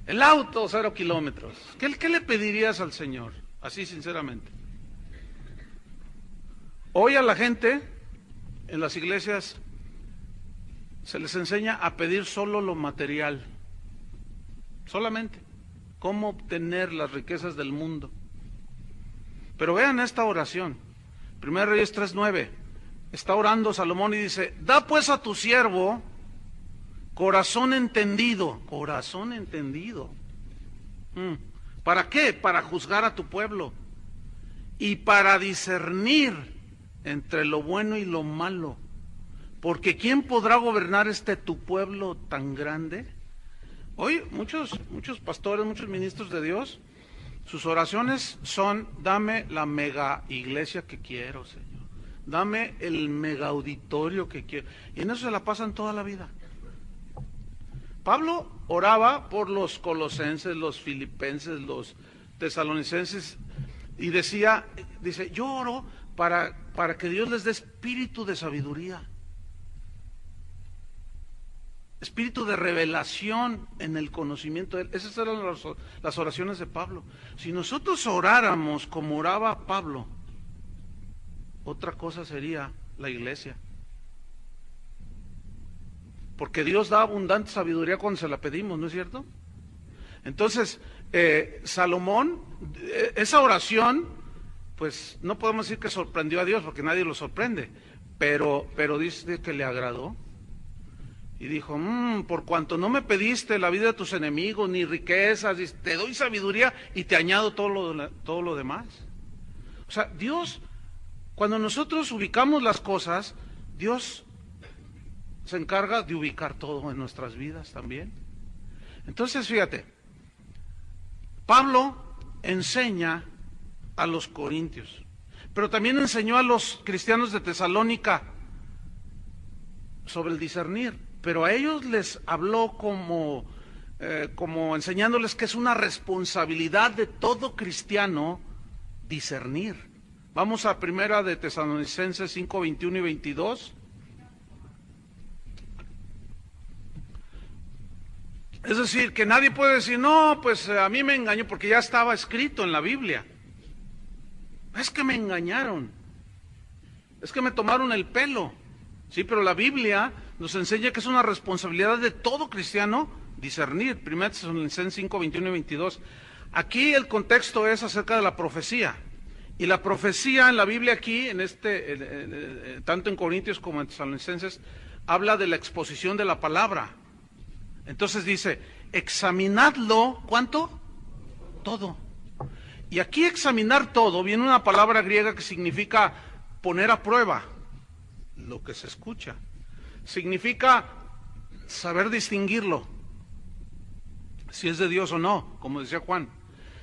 el auto 0 kilómetros. ¿Qué le pedirías al Señor? Así sinceramente. Hoy a la gente en las iglesias se les enseña a pedir solo lo material, solamente cómo obtener las riquezas del mundo. Pero vean esta oración, 1 Reyes 3:9, está orando Salomón y dice, da pues a tu siervo corazón entendido. Corazón entendido. ¿Para qué? Para juzgar a tu pueblo y para discernir entre lo bueno y lo malo. Porque ¿quién podrá gobernar tu pueblo tan grande? Hoy muchos pastores, muchos ministros de Dios, sus oraciones son, dame la mega iglesia que quiero, Señor. Dame el mega auditorio que quiero. Y en eso se la pasan toda la vida. Pablo oraba por los colosenses, los filipenses, los tesalonicenses, y dice, yo oro para que Dios les dé espíritu de sabiduría, espíritu de revelación en el conocimiento de Él. Esas eran las oraciones de Pablo. Si nosotros oráramos como oraba Pablo, otra cosa sería la iglesia. Porque Dios da abundante sabiduría cuando se la pedimos, ¿no es cierto? Entonces, Salomón, esa oración, pues no podemos decir que sorprendió a Dios, porque nadie lo sorprende, pero dice que le agradó. Y dijo, por cuanto no me pediste la vida de tus enemigos, ni riquezas, te doy sabiduría y te añado todo lo demás. O sea, Dios, cuando nosotros ubicamos las cosas, Dios se encarga de ubicar todo en nuestras vidas también. Entonces, fíjate, Pablo enseña a los corintios, pero también enseñó a los cristianos de Tesalónica sobre el discernir, pero a ellos les habló como enseñándoles que es una responsabilidad de todo cristiano discernir. Vamos a primera de Tesalonicenses 5, 21 y 22. Es decir, que nadie puede decir, no, pues a mí me engañó, porque ya estaba escrito en la Biblia. Es que me engañaron, es que me tomaron el pelo. Sí, pero la Biblia nos enseña que es una responsabilidad de todo cristiano discernir. 1 Tesalonicenses 5, 21 y 22. Aquí el contexto es acerca de la profecía. Y la profecía en la Biblia aquí, tanto en Corintios como en Tesalonicenses, habla de la exposición de la palabra. Entonces dice, examinadlo, ¿cuánto? Todo. Y aquí examinar todo, viene una palabra griega que significa poner a prueba lo que se escucha. Significa saber distinguirlo, si es de Dios o no, como decía Juan.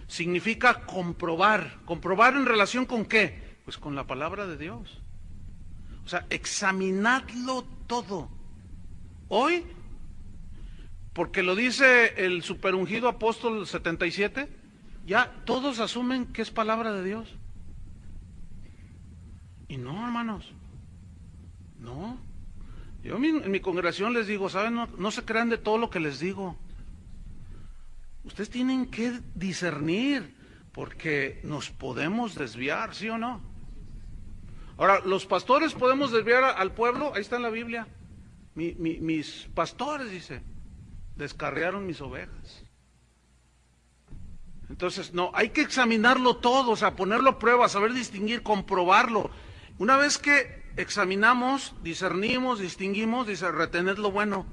Significa comprobar. ¿Comprobar en relación con qué? Pues con la palabra de Dios. O sea, examinadlo todo. Hoy, porque lo dice el superungido apóstol 77, ya todos asumen que es palabra de Dios. Y no, hermanos, no. Yo en mi congregación les digo, ¿saben? No se crean de todo lo que les digo. Ustedes tienen que discernir, porque nos podemos desviar, ¿sí o no? Ahora, los pastores podemos desviar al pueblo, ahí está en la Biblia. Mis pastores, dice, descarriaron mis ovejas. Entonces, no, hay que examinarlo todo, o sea, ponerlo a prueba, saber distinguir, comprobarlo. Una vez que examinamos, discernimos, distinguimos, dice, retened lo bueno.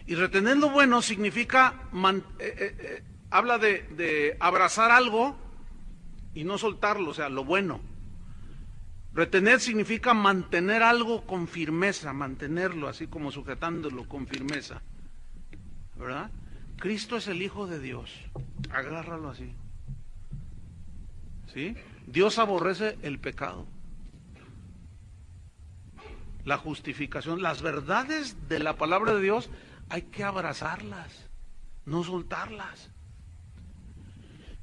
Y retener lo bueno significa, habla de abrazar algo y no soltarlo, o sea, lo bueno. Retener significa mantener algo con firmeza, mantenerlo así como sujetándolo con firmeza, ¿verdad? Cristo es el Hijo de Dios, agárralo así, ¿sí? Dios aborrece el pecado, la justificación, las verdades de la palabra de Dios hay que abrazarlas, no soltarlas.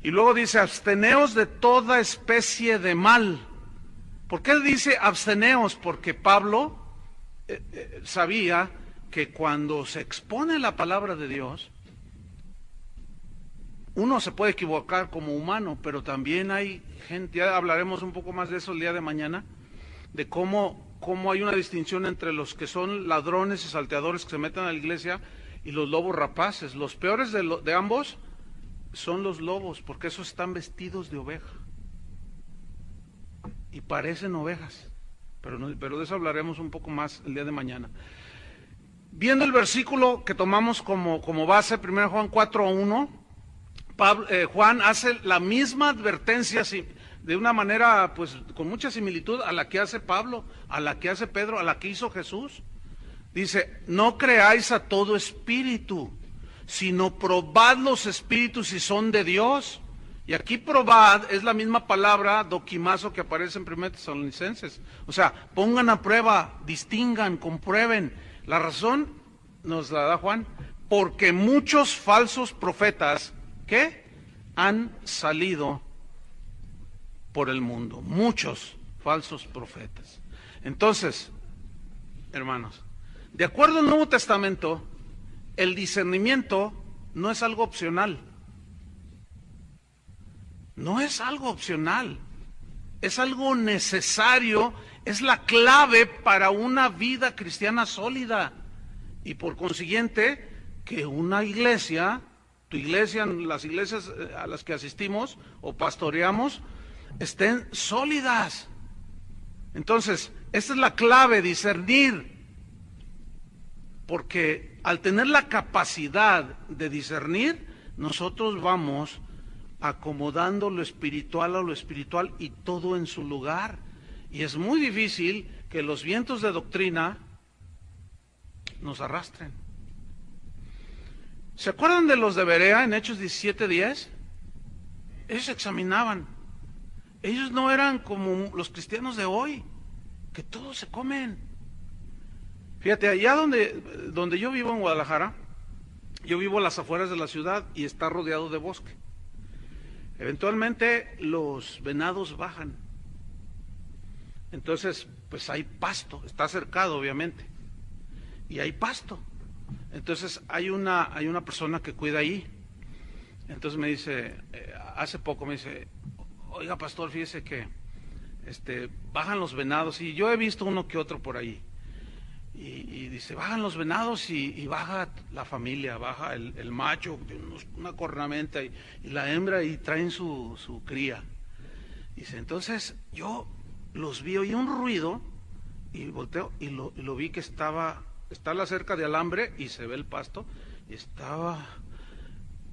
Y luego dice, absteneos de toda especie de mal. ¿Por qué dice absteneos? Porque Pablo sabía que cuando se expone la palabra de Dios, uno se puede equivocar como humano, pero también hay gente, ya hablaremos un poco más de eso el día de mañana, de cómo hay una distinción entre los que son ladrones y salteadores que se meten a la iglesia y los lobos rapaces. Los peores de ambos son los lobos, porque esos están vestidos de oveja y parecen ovejas, pero de eso hablaremos un poco más el día de mañana. Viendo el versículo que tomamos como base, 1 Juan 4:1, Juan hace la misma advertencia de una manera, pues, con mucha similitud a la que hace Pablo, a la que hace Pedro, a la que hizo Jesús. Dice, no creáis a todo espíritu, sino probad los espíritus si son de Dios. Y aquí probad es la misma palabra doquimazo que aparece en 1 Tesalonicenses. O sea, pongan a prueba, distingan, comprueben. La razón nos la da Juan, porque muchos falsos profetas, ¿qué? Han salido por el mundo, muchos falsos profetas. Entonces, hermanos, de acuerdo al Nuevo Testamento, el discernimiento no es algo opcional. No es algo opcional, es algo necesario, es la clave para una vida cristiana sólida. Y por consiguiente, que una iglesia, tu iglesia, las iglesias a las que asistimos o pastoreamos, estén sólidas. Entonces, esa es la clave, discernir. Porque al tener la capacidad de discernir, nosotros vamos acomodando lo espiritual a lo espiritual y todo en su lugar. Y es muy difícil que los vientos de doctrina nos arrastren. ¿Se acuerdan de los de Berea en Hechos 17:10? Ellos examinaban. Ellos no eran como los cristianos de hoy, que todos se comen. Fíjate, allá donde yo vivo en Guadalajara, yo vivo a las afueras de la ciudad y está rodeado de bosque. Eventualmente los venados bajan. Entonces, pues hay pasto, está cercado obviamente, y hay pasto. Entonces hay una persona que cuida ahí. Entonces me dice, hace poco me dice, oiga pastor, fíjese que bajan los venados, y yo he visto uno que otro por ahí. Y dice, bajan los venados y baja la familia, baja el macho, una cornamenta, y la hembra, y traen su cría. Dice, entonces yo los vi, oí un ruido, y volteo, y lo vi que está la cerca de alambre, y se ve el pasto, y estaba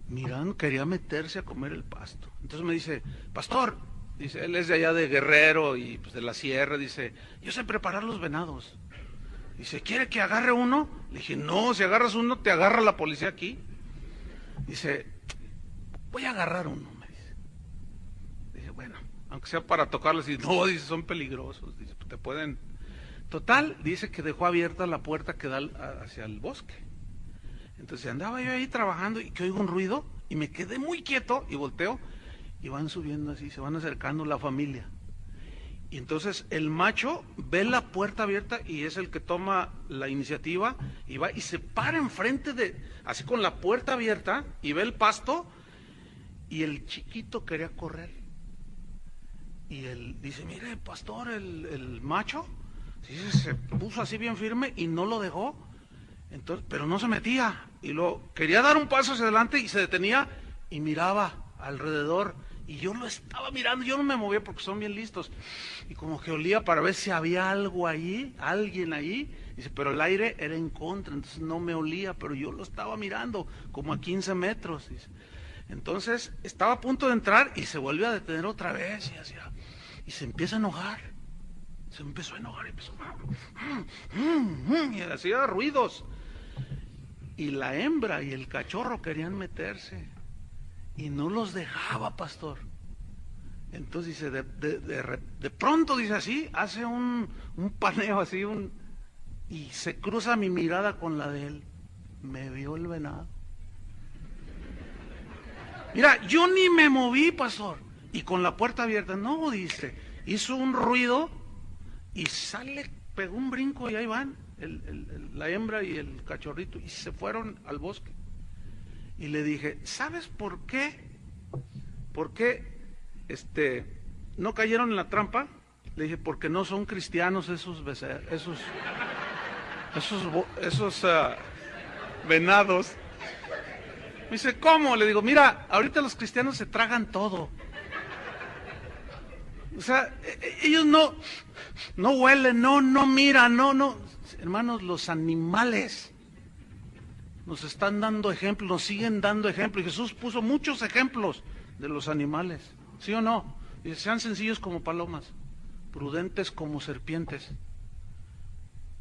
mirando, quería meterse a comer el pasto. Entonces me dice, pastor, dice, él es de allá de Guerrero, y pues de la sierra, dice, yo sé preparar los venados. Dice, ¿quiere que agarre uno? Le dije, no, si agarras uno, te agarra la policía aquí. Dice, voy a agarrar uno, me dice. Dije, bueno, aunque sea para tocarles. Y no, dice, son peligrosos. Dice, te pueden... Total, dice que dejó abierta la puerta que da hacia el bosque. Entonces andaba yo ahí trabajando y que oigo un ruido y me quedé muy quieto y volteo y van subiendo así, se van acercando la familia. Y entonces el macho ve la puerta abierta y es el que toma la iniciativa y va y se para enfrente así con la puerta abierta, y ve el pasto, y el chiquito quería correr. Y él dice, mire pastor, el macho, dice, se puso así bien firme y no lo dejó. Entonces, pero no se metía, y quería dar un paso hacia adelante y se detenía y miraba alrededor. Y yo lo estaba mirando, yo no me movía porque son bien listos. Y como que olía para ver si había algo ahí, alguien ahí. Dice, pero el aire era en contra, entonces no me olía, pero yo lo estaba mirando como a 15 metros. Dice. Entonces estaba a punto de entrar y se vuelve a detener otra vez y se empieza a enojar. Se empezó a enojar y empezó y hacía ruidos. Y la hembra y el cachorro querían meterse. Y no los dejaba, pastor. Entonces dice, de pronto dice así, hace un paneo así, y se cruza mi mirada con la de él. Me vio el venado. Mira, yo ni me moví, pastor. Y con la puerta abierta, no, dice, hizo un ruido y pegó un brinco y ahí van, la hembra y el cachorrito, y se fueron al bosque. Y le dije, ¿sabes por qué? ¿Por qué no cayeron en la trampa? Le dije, porque no son cristianos esos venados. Me dice, ¿cómo? Le digo, mira, ahorita los cristianos se tragan todo. O sea, ellos no huelen, no miran, no. Hermanos, los animales nos están dando ejemplos, nos siguen dando ejemplos. Y Jesús puso muchos ejemplos de los animales, ¿sí o no? Y sean sencillos como palomas, prudentes como serpientes.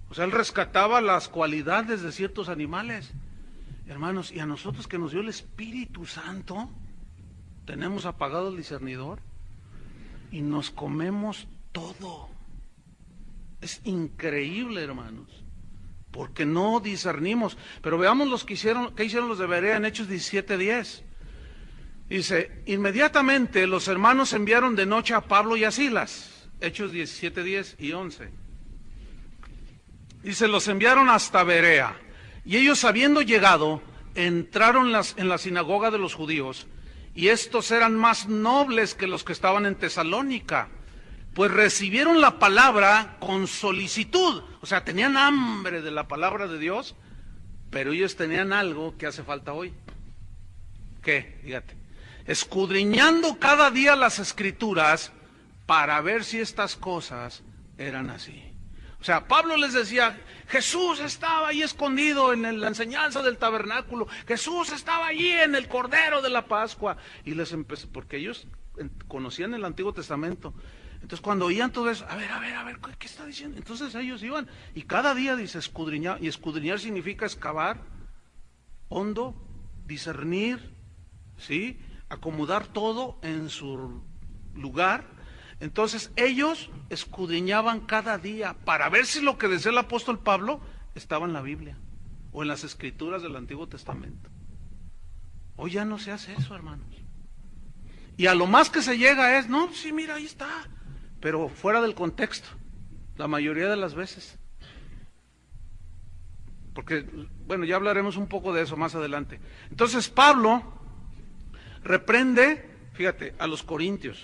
O sea, él rescataba las cualidades de ciertos animales. Hermanos, y a nosotros que nos dio el Espíritu Santo, tenemos apagado el discernidor y nos comemos todo. Es increíble, hermanos. porque no discernimos. Pero veamos qué hicieron los de Berea en Hechos 17:10. Dice, inmediatamente los hermanos enviaron de noche a Pablo y a Silas. Hechos 17:10 y 11. Dice, los enviaron hasta Berea. Y ellos, habiendo llegado, entraron en la sinagoga de los judíos. Y estos eran más nobles que los que estaban en Tesalónica, pues recibieron la palabra con solicitud. O sea, tenían hambre de la palabra de Dios, pero ellos tenían algo que hace falta hoy. ¿Qué? Fíjate. Escudriñando cada día las escrituras para ver si estas cosas eran así. O sea, Pablo les decía, Jesús estaba ahí escondido en la enseñanza del tabernáculo, Jesús estaba allí en el Cordero de la Pascua, y les empezó, porque ellos conocían el Antiguo Testamento. Entonces cuando oían todo eso, a ver, ¿qué está diciendo? Entonces ellos iban, y cada día dice escudriñar, y escudriñar significa excavar hondo, discernir, ¿sí? Acomodar todo en su lugar. Entonces ellos escudriñaban cada día para ver si lo que decía el apóstol Pablo estaba en la Biblia o en las escrituras del Antiguo Testamento. Hoy ya no se hace eso, hermanos. Y a lo más que se llega es, no, sí, mira, ahí está, pero fuera del contexto, la mayoría de las veces. Porque, bueno, ya hablaremos un poco de eso más adelante. Entonces Pablo reprende, fíjate, a los corintios.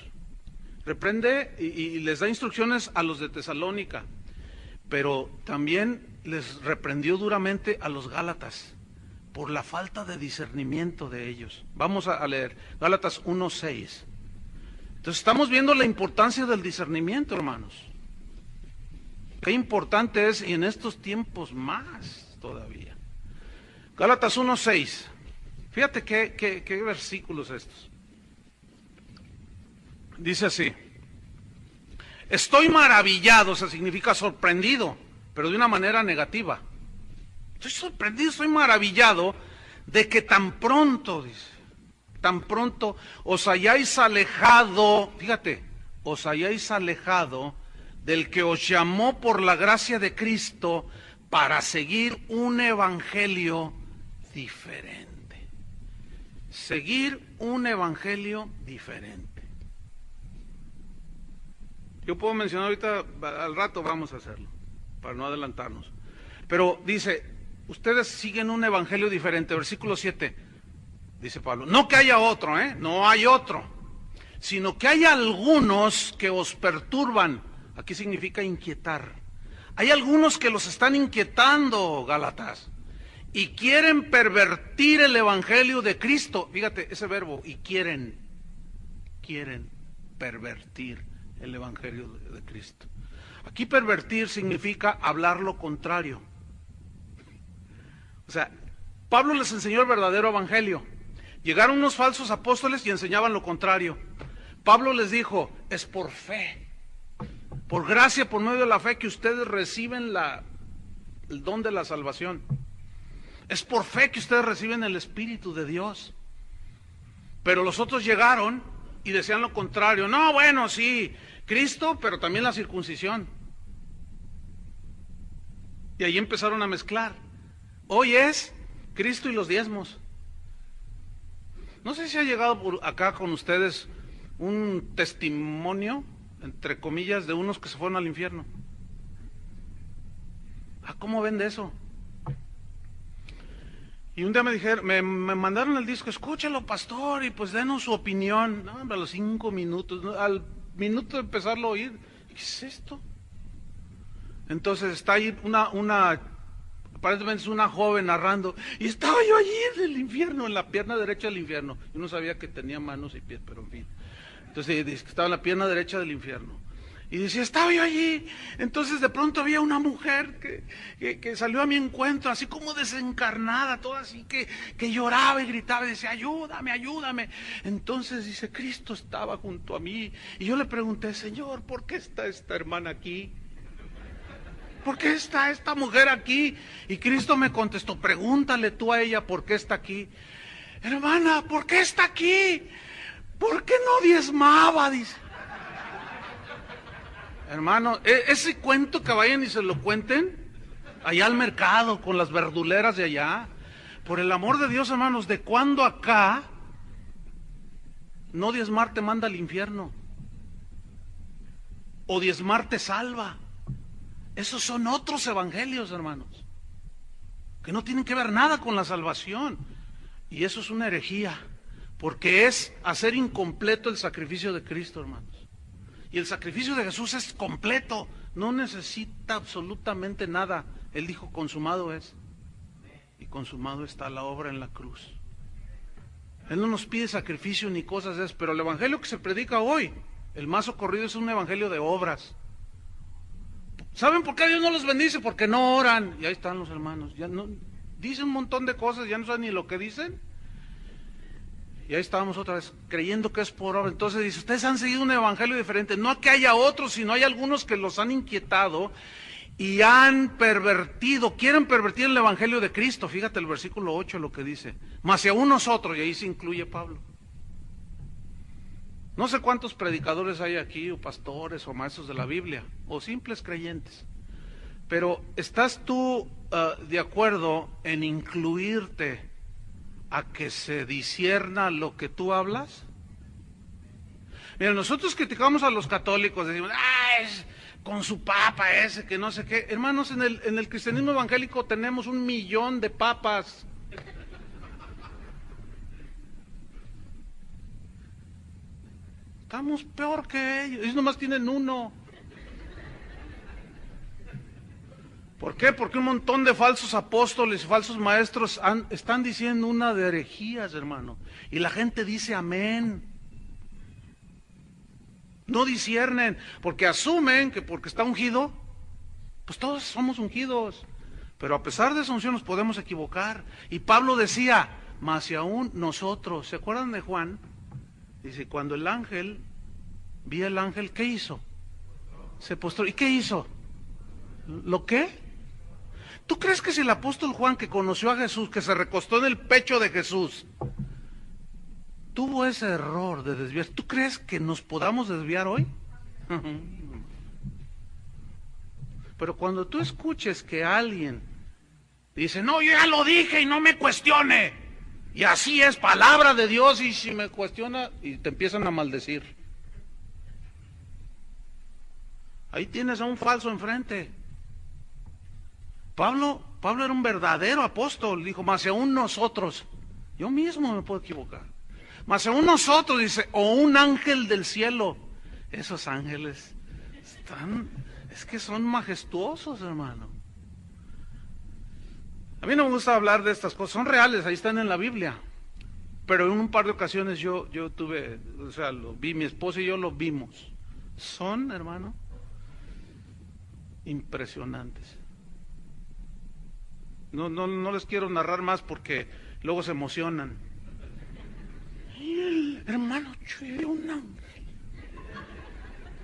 Reprende y les da instrucciones a los de Tesalónica, pero también les reprendió duramente a los gálatas por la falta de discernimiento de ellos. Vamos a leer Gálatas 1:6. Entonces estamos viendo la importancia del discernimiento, hermanos. Qué importante es, y en estos tiempos más todavía. Gálatas 1:6. Fíjate qué versículos estos. Dice así, estoy maravillado, o sea, significa sorprendido, pero de una manera negativa. Estoy sorprendido, estoy maravillado de que tan pronto, dice, tan pronto os hayáis alejado, fíjate, os hayáis alejado del que os llamó por la gracia de Cristo para seguir un evangelio diferente. Seguir un evangelio diferente. Yo puedo mencionar ahorita, al rato vamos a hacerlo, para no adelantarnos. Pero dice, ustedes siguen un evangelio diferente, versículo 7, dice Pablo. No que haya otro, no hay otro, sino que hay algunos que os perturban. Aquí significa inquietar. Hay algunos que los están inquietando, Gálatas, y quieren pervertir el evangelio de Cristo. Fíjate ese verbo, y quieren pervertir el evangelio de Cristo. Aquí pervertir significa hablar lo contrario. O sea, Pablo les enseñó el verdadero evangelio. Llegaron unos falsos apóstoles y enseñaban lo contrario. Pablo les dijo, es por fe, por gracia, por medio de la fe que ustedes reciben el don de la salvación. Es por fe que ustedes reciben el Espíritu de Dios. Pero los otros llegaron y decían lo contrario. No, bueno, sí, Cristo, pero también la circuncisión. Y ahí empezaron a mezclar. Hoy es Cristo y los diezmos. No sé si ha llegado por acá con ustedes un testimonio, entre comillas, de unos que se fueron al infierno. ¿Cómo ven de eso? Y un día me dijeron, me mandaron el disco, escúchalo, pastor, y pues denos su opinión. No, a los 5 minutos, ¿no? Al minuto de empezarlo a oír, ¿qué es esto? Entonces está ahí aparentemente es una joven narrando, y estaba yo allí en el infierno, en la pierna derecha del infierno. Yo no sabía que tenía manos y pies, pero en fin. Entonces dice que estaba en la pierna derecha del infierno. Y decía, estaba yo allí. Entonces de pronto había una mujer que salió a mi encuentro, así como desencarnada, toda así, que lloraba y gritaba y decía, ayúdame, ayúdame. Entonces dice, Cristo estaba junto a mí. Y yo le pregunté, Señor, ¿por qué está esta hermana aquí? ¿Por qué está esta mujer aquí? Y Cristo me contestó, pregúntale tú a ella por qué está aquí. Hermana, ¿por qué está aquí? ¿Por qué no diezmaba? Dice. Hermano, ese cuento que vayan y se lo cuenten, allá al mercado con las verduleras de allá. Por el amor de Dios, hermanos, ¿de cuándo acá no diezmar te manda al infierno? O diezmar te salva. Esos son otros evangelios, hermanos, que no tienen que ver nada con la salvación. Y eso es una herejía, porque es hacer incompleto el sacrificio de Cristo, hermanos. Y el sacrificio de Jesús es completo, no necesita absolutamente nada. Él dijo, consumado es. Y consumado está la obra en la cruz. Él no nos pide sacrificio ni cosas de eso, pero el evangelio que se predica hoy, el más socorrido, es un evangelio de obras. ¿Saben por qué Dios no los bendice? Porque no oran. Y ahí están los hermanos, ya no dicen un montón de cosas, ya no saben ni lo que dicen. Y ahí estábamos otra vez, creyendo que es por obra. Entonces dice, ustedes han seguido un evangelio diferente. No que haya otros, sino hay algunos que los han inquietado y han pervertido, quieren pervertir el evangelio de Cristo. Fíjate el versículo 8 lo que dice. Mas si aún nosotros, y ahí se incluye Pablo. No sé cuántos predicadores hay aquí, o pastores, o maestros de la Biblia, o simples creyentes. Pero ¿estás tú de acuerdo en incluirte a que se discierna lo que tú hablas? Mira, nosotros criticamos a los católicos, decimos, es con su papa ese, que no sé qué. Hermanos, en el cristianismo evangélico tenemos 1 millón de papas. Estamos peor que ellos, ellos nomás tienen uno. ¿Por qué? Porque un montón de falsos apóstoles y falsos maestros están diciendo una de herejías, hermano. Y la gente dice amén. No disciernen, porque asumen que porque está ungido, pues todos somos ungidos. Pero a pesar de esa unción nos podemos equivocar. Y Pablo decía, mas si aún nosotros, ¿se acuerdan de Juan? Dice, cuando el ángel, vi el ángel, ¿qué hizo? Se postró. ¿Y qué hizo? ¿Lo qué? ¿Tú crees que si el apóstol Juan, que conoció a Jesús, que se recostó en el pecho de Jesús, tuvo ese error de desviar, ¿tú crees que nos podamos desviar hoy? Pero cuando tú escuches que alguien dice, no, yo ya lo dije y no me cuestione, y así es, palabra de Dios, y si me cuestiona, y te empiezan a maldecir, ahí tienes a un falso enfrente. Pablo era un verdadero apóstol, dijo, mas aún nosotros, yo mismo me puedo equivocar, mas aún nosotros, dice, o un ángel del cielo. Esos ángeles es que son majestuosos, hermano. A mí no me gusta hablar de estas cosas, son reales, ahí están en la Biblia. Pero en un par de ocasiones yo tuve, o sea, lo vi, mi esposa y yo lo vimos. Son, hermano, impresionantes. No les quiero narrar más porque luego se emocionan. Hermano, yo vi un ángel.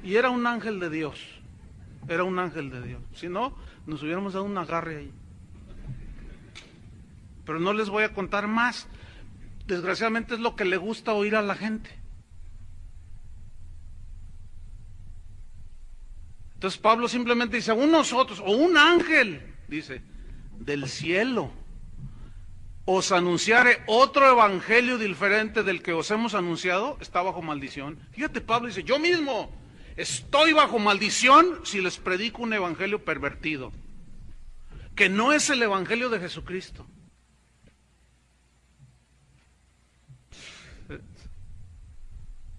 Y era un ángel de Dios. Era un ángel de Dios. Si no, nos hubiéramos dado un agarre ahí. Pero no les voy a contar más. Desgraciadamente es lo que le gusta oír a la gente. Entonces Pablo simplemente dice, un nosotros, o un ángel, dice, del cielo, os anunciare otro evangelio diferente del que os hemos anunciado, está bajo maldición. Fíjate, Pablo dice, yo mismo estoy bajo maldición si les predico un evangelio pervertido, que no es el evangelio de Jesucristo.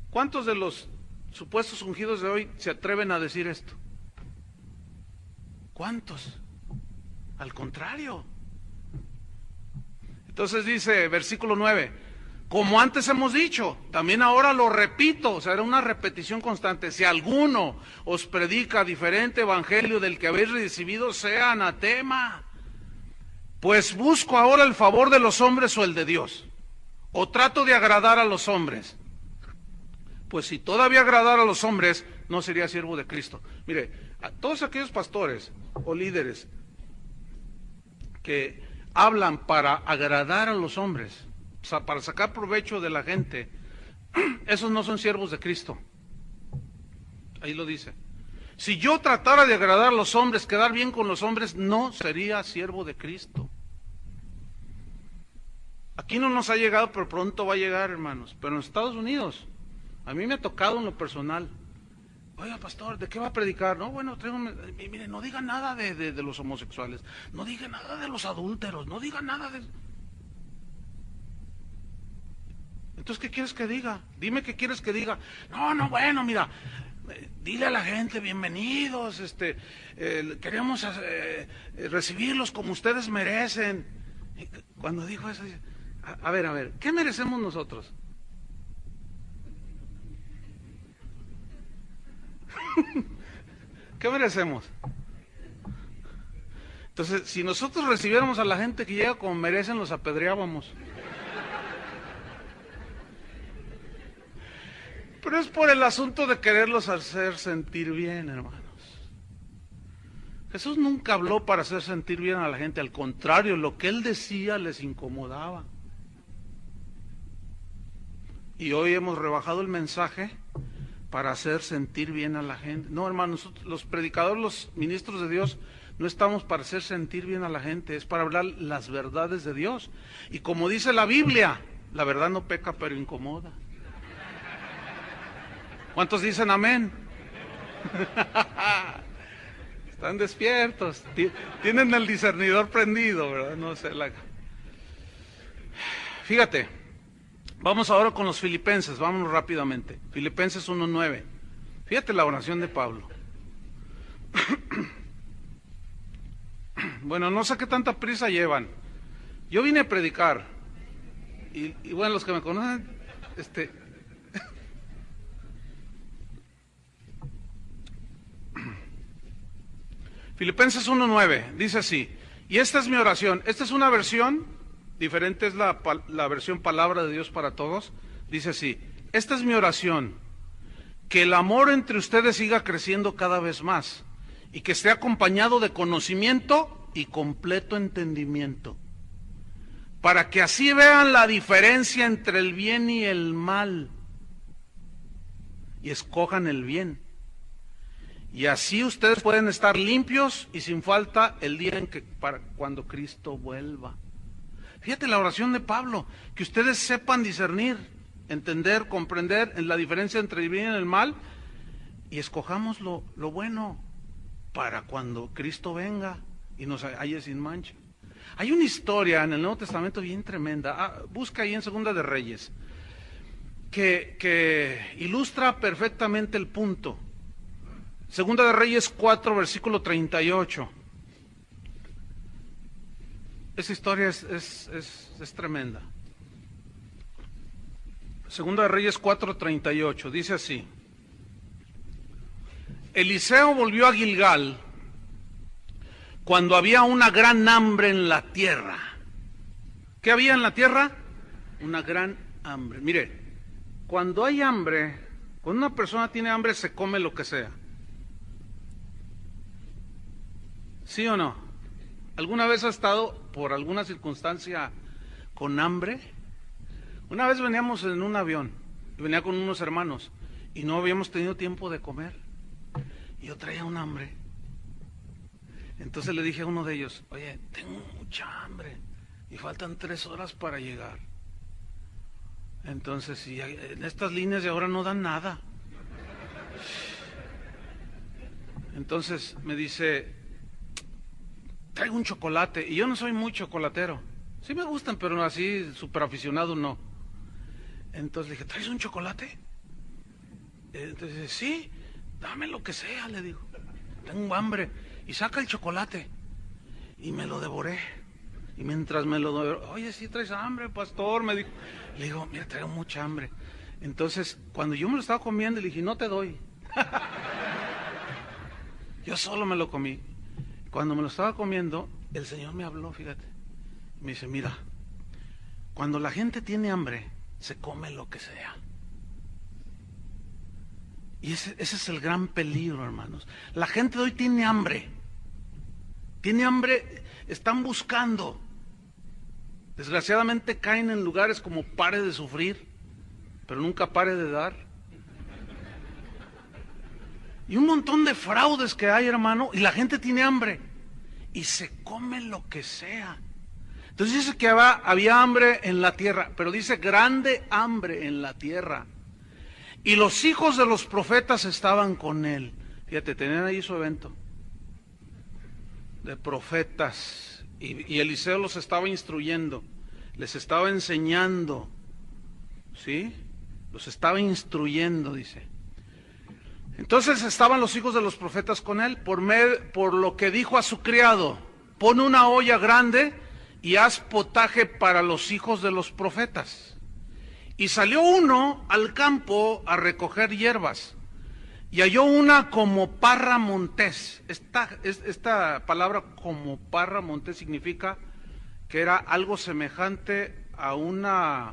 ¿Cuántos de los supuestos ungidos de hoy se atreven a decir esto? ¿Cuántos? Al contrario. Entonces dice, versículo 9, como antes hemos dicho, también ahora lo repito, o sea, era una repetición constante, si alguno os predica diferente evangelio del que habéis recibido, sea anatema. Pues busco ahora el favor de los hombres o el de Dios, o trato de agradar a los hombres. Pues si todavía agradara a los hombres, no sería siervo de Cristo. Mire, a todos aquellos pastores o líderes que hablan para agradar a los hombres, o sea, para sacar provecho de la gente, esos no son siervos de Cristo. Ahí lo dice. Si yo tratara de agradar a los hombres, quedar bien con los hombres, no sería siervo de Cristo. Aquí no nos ha llegado, pero pronto va a llegar, hermanos. Pero en Estados Unidos, a mí me ha tocado en lo personal. Oiga, pastor, ¿de qué va a predicar? No, bueno, mire, no diga nada de los homosexuales, no diga nada de los adúlteros, no diga nada de... Entonces, ¿qué quieres que diga? Dime qué quieres que diga. No, bueno, mira, dile a la gente, bienvenidos, queremos recibirlos como ustedes merecen. Y cuando dijo eso, a ver, ¿qué merecemos nosotros? ¿Qué merecemos? Entonces, si nosotros recibiéramos a la gente que llega como merecen, los apedreábamos. Pero es por el asunto de quererlos hacer sentir bien, hermanos. Jesús nunca habló para hacer sentir bien a la gente, al contrario, lo que Él decía les incomodaba. Y hoy hemos rebajado el mensaje para hacer sentir bien a la gente. No, hermanos, nosotros, los predicadores, los ministros de Dios, no estamos para hacer sentir bien a la gente, es para hablar las verdades de Dios. Y como dice la Biblia, la verdad no peca, pero incomoda. ¿Cuántos dicen amén? Están despiertos, tienen el discernidor prendido, ¿verdad? No sé, Fíjate, vamos ahora con los filipenses, vámonos rápidamente. Filipenses 1:9. Fíjate la oración de Pablo. Bueno, no sé qué tanta prisa llevan. Yo vine a predicar. Y bueno, los que me conocen, Filipenses 1:9, dice así, y esta es mi oración. Esta es una versión, diferente es la versión palabra de Dios para todos. Dice así, esta es mi oración, que el amor entre ustedes siga creciendo cada vez más, y que esté acompañado de conocimiento y completo entendimiento, para que así vean la diferencia entre el bien y el mal, y escojan el bien. Y así ustedes pueden estar limpios y sin falta el día en que cuando Cristo vuelva. Fíjate la oración de Pablo, que ustedes sepan discernir, entender, comprender en la diferencia entre el bien y el mal, y escojamos lo bueno para cuando Cristo venga y nos halle sin mancha. Hay una historia en el Nuevo Testamento bien tremenda, busca ahí en Segunda de Reyes, que ilustra perfectamente el punto. Segunda de Reyes 4, versículo 38. Esa historia es tremenda. Segunda de Reyes 4, 38. Dice así. Eliseo volvió a Gilgal cuando había una gran hambre en la tierra. ¿Qué había en la tierra? Una gran hambre. Mire, cuando hay hambre, cuando una persona tiene hambre, se come lo que sea. ¿Sí o no? ¿Alguna vez ha estado por alguna circunstancia con hambre? Una vez veníamos en un avión, y venía con unos hermanos, y no habíamos tenido tiempo de comer. Y yo traía un hambre. Entonces le dije a uno de ellos, oye, tengo mucha hambre, y faltan 3 horas para llegar. Entonces, si en estas líneas de ahora no dan nada. Entonces me dice, traigo un chocolate, y yo no soy muy chocolatero. Sí me gustan, pero así súper aficionado no. Entonces le dije, ¿traes un chocolate? Entonces, sí, dame lo que sea, le digo. Tengo hambre. Y saca el chocolate. Y me lo devoré. Y mientras me lo devoré, oye, ¿sí traes hambre, pastor? Me dijo. Le digo, mira, traigo mucha hambre. Entonces, cuando yo me lo estaba comiendo, le dije, no te doy. Yo solo me lo comí. Cuando me lo estaba comiendo, el Señor me habló, fíjate. Me dice, mira, cuando la gente tiene hambre, se come lo que sea. Y ese es el gran peligro, hermanos. La gente de hoy tiene hambre. Tiene hambre, están buscando. Desgraciadamente caen en lugares como pare de sufrir, pero nunca pare de dar. y un montón de fraudes que hay, hermano, y la gente tiene hambre y se come lo que sea. Entonces dice que había hambre en la tierra, pero dice grande hambre en la tierra. Y los hijos de los profetas estaban con él. Fíjate, tenían ahí su evento de profetas, y Eliseo los estaba instruyendo, les estaba enseñando, ¿sí? Los estaba instruyendo, dice. Entonces estaban los hijos de los profetas con él, por lo que dijo a su criado: pon una olla grande y haz potaje para los hijos de los profetas. Y salió uno al campo a recoger hierbas, y halló una como parra montés. Esta palabra como parra montés significa que era algo semejante a una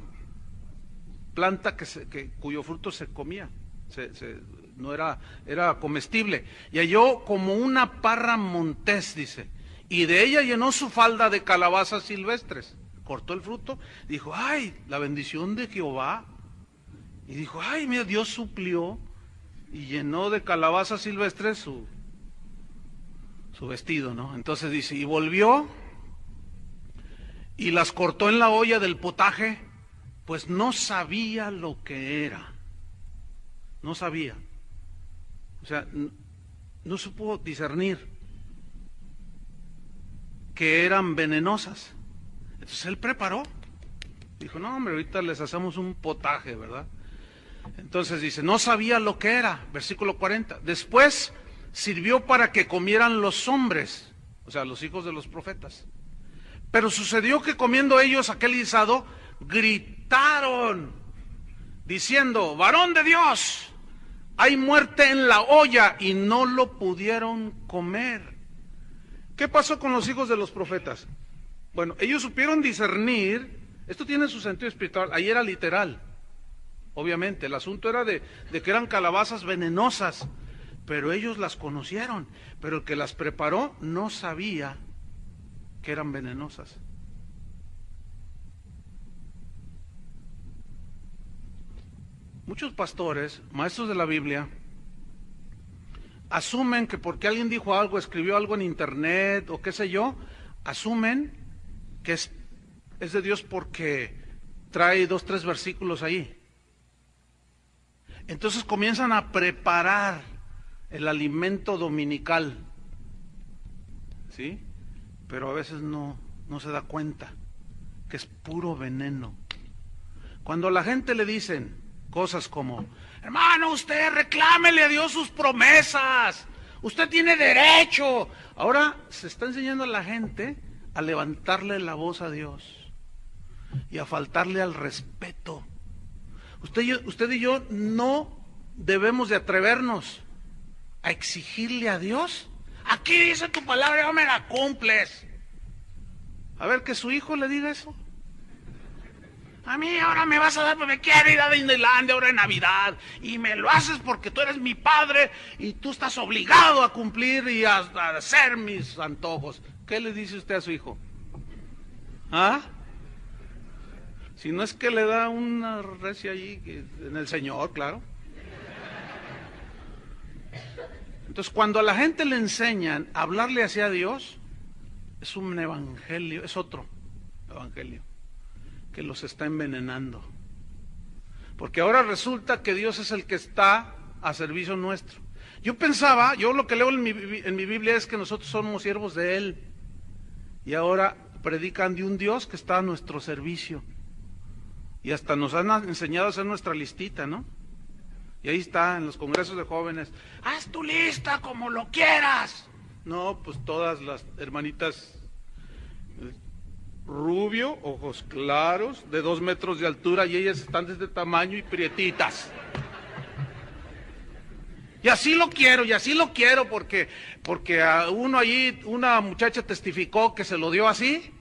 planta cuyo fruto se comía, no era comestible. Y halló como una parra montés, dice, y de ella llenó su falda de calabazas silvestres. Cortó el fruto, dijo: ay, la bendición de Jehová. Y dijo: ay, mira, Dios suplió, y llenó de calabazas silvestres su vestido, ¿no? Entonces dice, y volvió y las cortó en la olla del potaje, pues no sabía lo que era. No sabía. O sea, no supo discernir que eran venenosas. Entonces él preparó. Dijo: no, hombre, ahorita les hacemos un potaje, ¿verdad? Entonces dice, no sabía lo que era. Versículo 40. Después sirvió para que comieran los hombres, o sea, los hijos de los profetas. Pero sucedió que comiendo ellos aquel guisado, gritaron, diciendo: varón de Dios, hay muerte en la olla, y no lo pudieron comer. ¿Qué pasó con los hijos de los profetas? Bueno, ellos supieron discernir. Esto tiene su sentido espiritual. Ahí era literal, obviamente. El asunto era de que eran calabazas venenosas, pero ellos las conocieron. Pero el que las preparó no sabía que eran venenosas. Muchos pastores, maestros de la Biblia, asumen que porque alguien dijo algo, escribió algo en internet o qué sé yo, asumen que es de Dios porque trae 2, 3 versículos ahí. Entonces comienzan a preparar el alimento dominical, ¿sí? Pero a veces no se da cuenta que es puro veneno. Cuando a la gente le dicen cosas como: hermano, usted reclámele a Dios sus promesas, usted tiene derecho. Ahora se está enseñando a la gente a levantarle la voz a Dios y a faltarle al respeto. Usted y yo no debemos de atrevernos a exigirle a Dios: aquí dice tu palabra, no me la cumples. A ver, que su hijo le diga eso. A mí ahora me vas a dar, porque me quiero ir a Disneylandia ahora en Navidad, y me lo haces porque tú eres mi padre y tú estás obligado a cumplir y a hacer mis antojos. ¿Qué le dice usted a su hijo? ¿Ah? Si no es que le da una recia allí en el Señor, claro. Entonces, cuando a la gente le enseñan a hablarle hacia Dios, es un evangelio, es otro evangelio que los está envenenando. Porque ahora resulta que Dios es el que está a servicio nuestro. Yo lo que leo en mi Biblia es que nosotros somos siervos de Él. Y ahora predican de un Dios que está a nuestro servicio. Y hasta nos han enseñado a hacer nuestra listita, ¿no? Y ahí está, en los congresos de jóvenes: haz tu lista como lo quieras. No, pues todas las hermanitas rubio, ojos claros, de 2 metros de altura, y ellas están de este tamaño y prietitas. Y así lo quiero, porque a uno allí, una muchacha testificó que se lo dio así.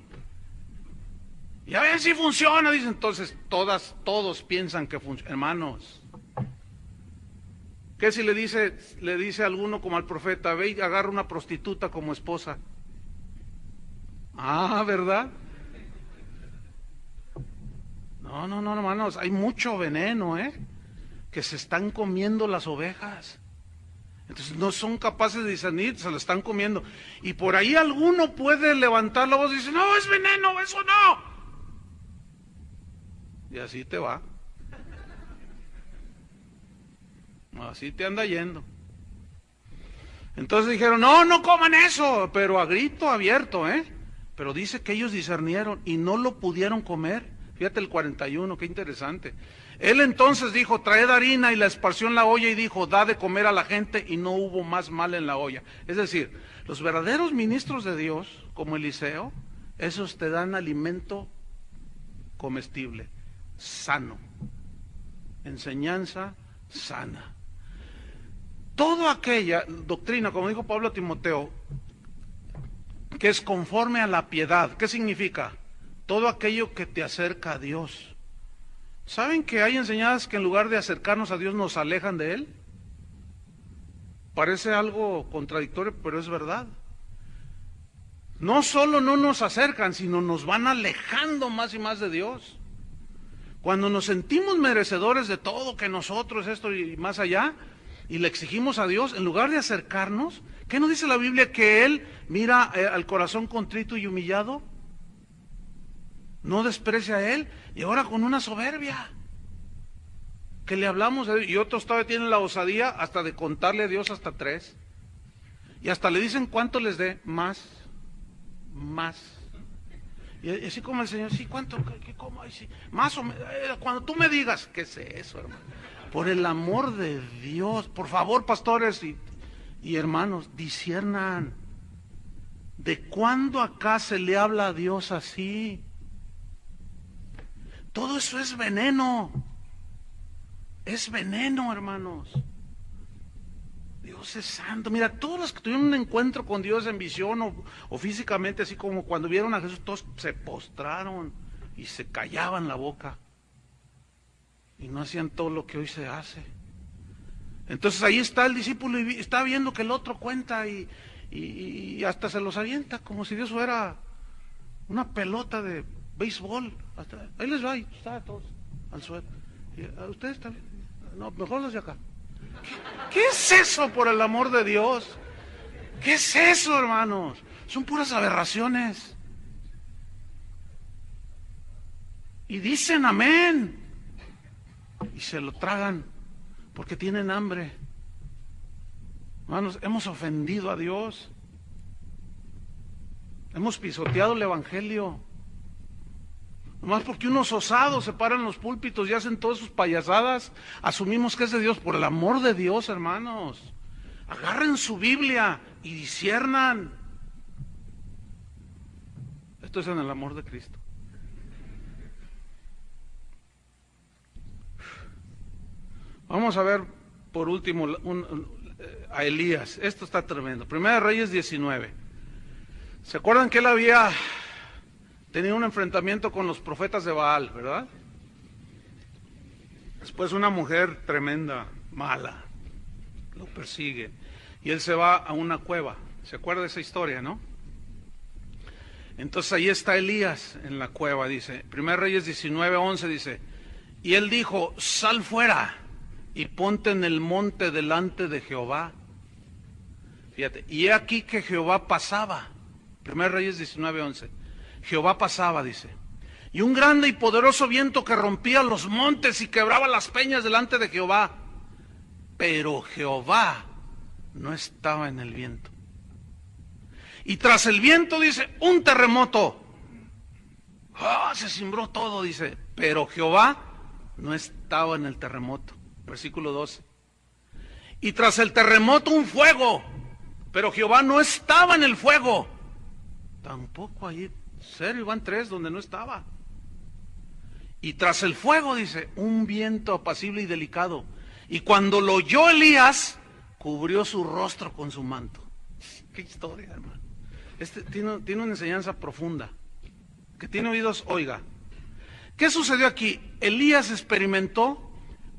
Y a ver si funciona, dicen. Entonces todos piensan que funciona. Hermanos, ¿qué si le dice a alguno como al profeta: ve y agarra una prostituta como esposa? Ah, ¿verdad? No, hermanos, hay mucho veneno, que se están comiendo las ovejas. Entonces no son capaces de discernir, se lo están comiendo. Y por ahí alguno puede levantar la voz y decir, no, es veneno, eso no. Y así te va. Así te anda yendo. Entonces dijeron, no, no coman eso, pero a grito abierto, Pero dice que ellos discernieron y no lo pudieron comer. Fíjate el 41, qué interesante. Él entonces dijo, traed harina, y la esparció en la olla y dijo, da de comer a la gente, y no hubo más mal en la olla. Es decir, los verdaderos ministros de Dios, como Eliseo, esos te dan alimento comestible, sano, enseñanza sana. Toda aquella doctrina, como dijo Pablo a Timoteo, que es conforme a la piedad. ¿Qué significa? Todo aquello que te acerca a Dios. ¿Saben que hay enseñanzas que en lugar de acercarnos a Dios nos alejan de Él? Parece algo contradictorio, pero es verdad. No solo no nos acercan, sino nos van alejando más y más de Dios. Cuando nos sentimos merecedores de todo, que nosotros, esto y más allá, y le exigimos a Dios, en lugar de acercarnos, ¿qué nos dice la Biblia? Que Él mira al corazón contrito y humillado. No desprecia a Él, y ahora con una soberbia que le hablamos a Dios, y otros todavía tienen la osadía hasta de contarle a Dios hasta 3, y hasta le dicen cuánto les dé, más, y así como el Señor, sí, cuánto, cómo, sí, más o menos, cuando tú me digas, ¿qué es eso, hermano? Por el amor de Dios, por favor, pastores y hermanos, disciernan. ¿De cuándo acá se le habla a Dios así? Todo eso es veneno. Es veneno, hermanos. Dios es santo. Mira, todos los que tuvieron un encuentro con Dios en visión o físicamente, así como cuando vieron a Jesús, todos se postraron y se callaban la boca. Y no hacían todo lo que hoy se hace. Entonces ahí está el discípulo y está viendo que el otro cuenta y hasta se los avienta como si Dios fuera una pelota de béisbol. Ahí les va, ahí está todos al suelo. ¿Ustedes también? No, mejor los de acá. ¿Qué es eso, por el amor de Dios? ¿Qué es eso, hermanos? Son puras aberraciones. Y dicen amén. Y se lo tragan porque tienen hambre. Hermanos, hemos ofendido a Dios. Hemos pisoteado el Evangelio. Nomás porque unos osados se paran en los púlpitos y hacen todas sus payasadas, asumimos que es de Dios. Por el amor de Dios, hermanos, agarren su Biblia y disciernan. Esto es en el amor de Cristo. Vamos a ver por último a Elías. Esto está tremendo. Primera de Reyes 19. ¿Se acuerdan que él había tenido un enfrentamiento con los profetas de Baal, verdad? Después una mujer tremenda, mala, lo persigue y él se va a una cueva. ¿Se acuerda de esa historia, no? Entonces ahí está Elías en la cueva, dice. Primera Reyes 19:11 dice, y él dijo, sal fuera y ponte en el monte delante de Jehová. Fíjate, y he aquí que Jehová pasaba. Primera Reyes 19:11. Jehová pasaba, dice, y un grande y poderoso viento que rompía los montes y quebraba las peñas delante de Jehová. Pero Jehová no estaba en el viento. Y tras el viento, dice, un terremoto. Se cimbró todo, dice, pero Jehová no estaba en el terremoto. Versículo 12. Y tras el terremoto un fuego, pero Jehová no estaba en el fuego. Tampoco ahí, serio, van 3 donde no estaba. Y tras el fuego, dice, un viento apacible y delicado. Y cuando lo oyó Elías, cubrió su rostro con su manto. Qué historia, hermano. Tiene una enseñanza profunda. Que tiene oídos, oiga. ¿Qué sucedió aquí? Elías experimentó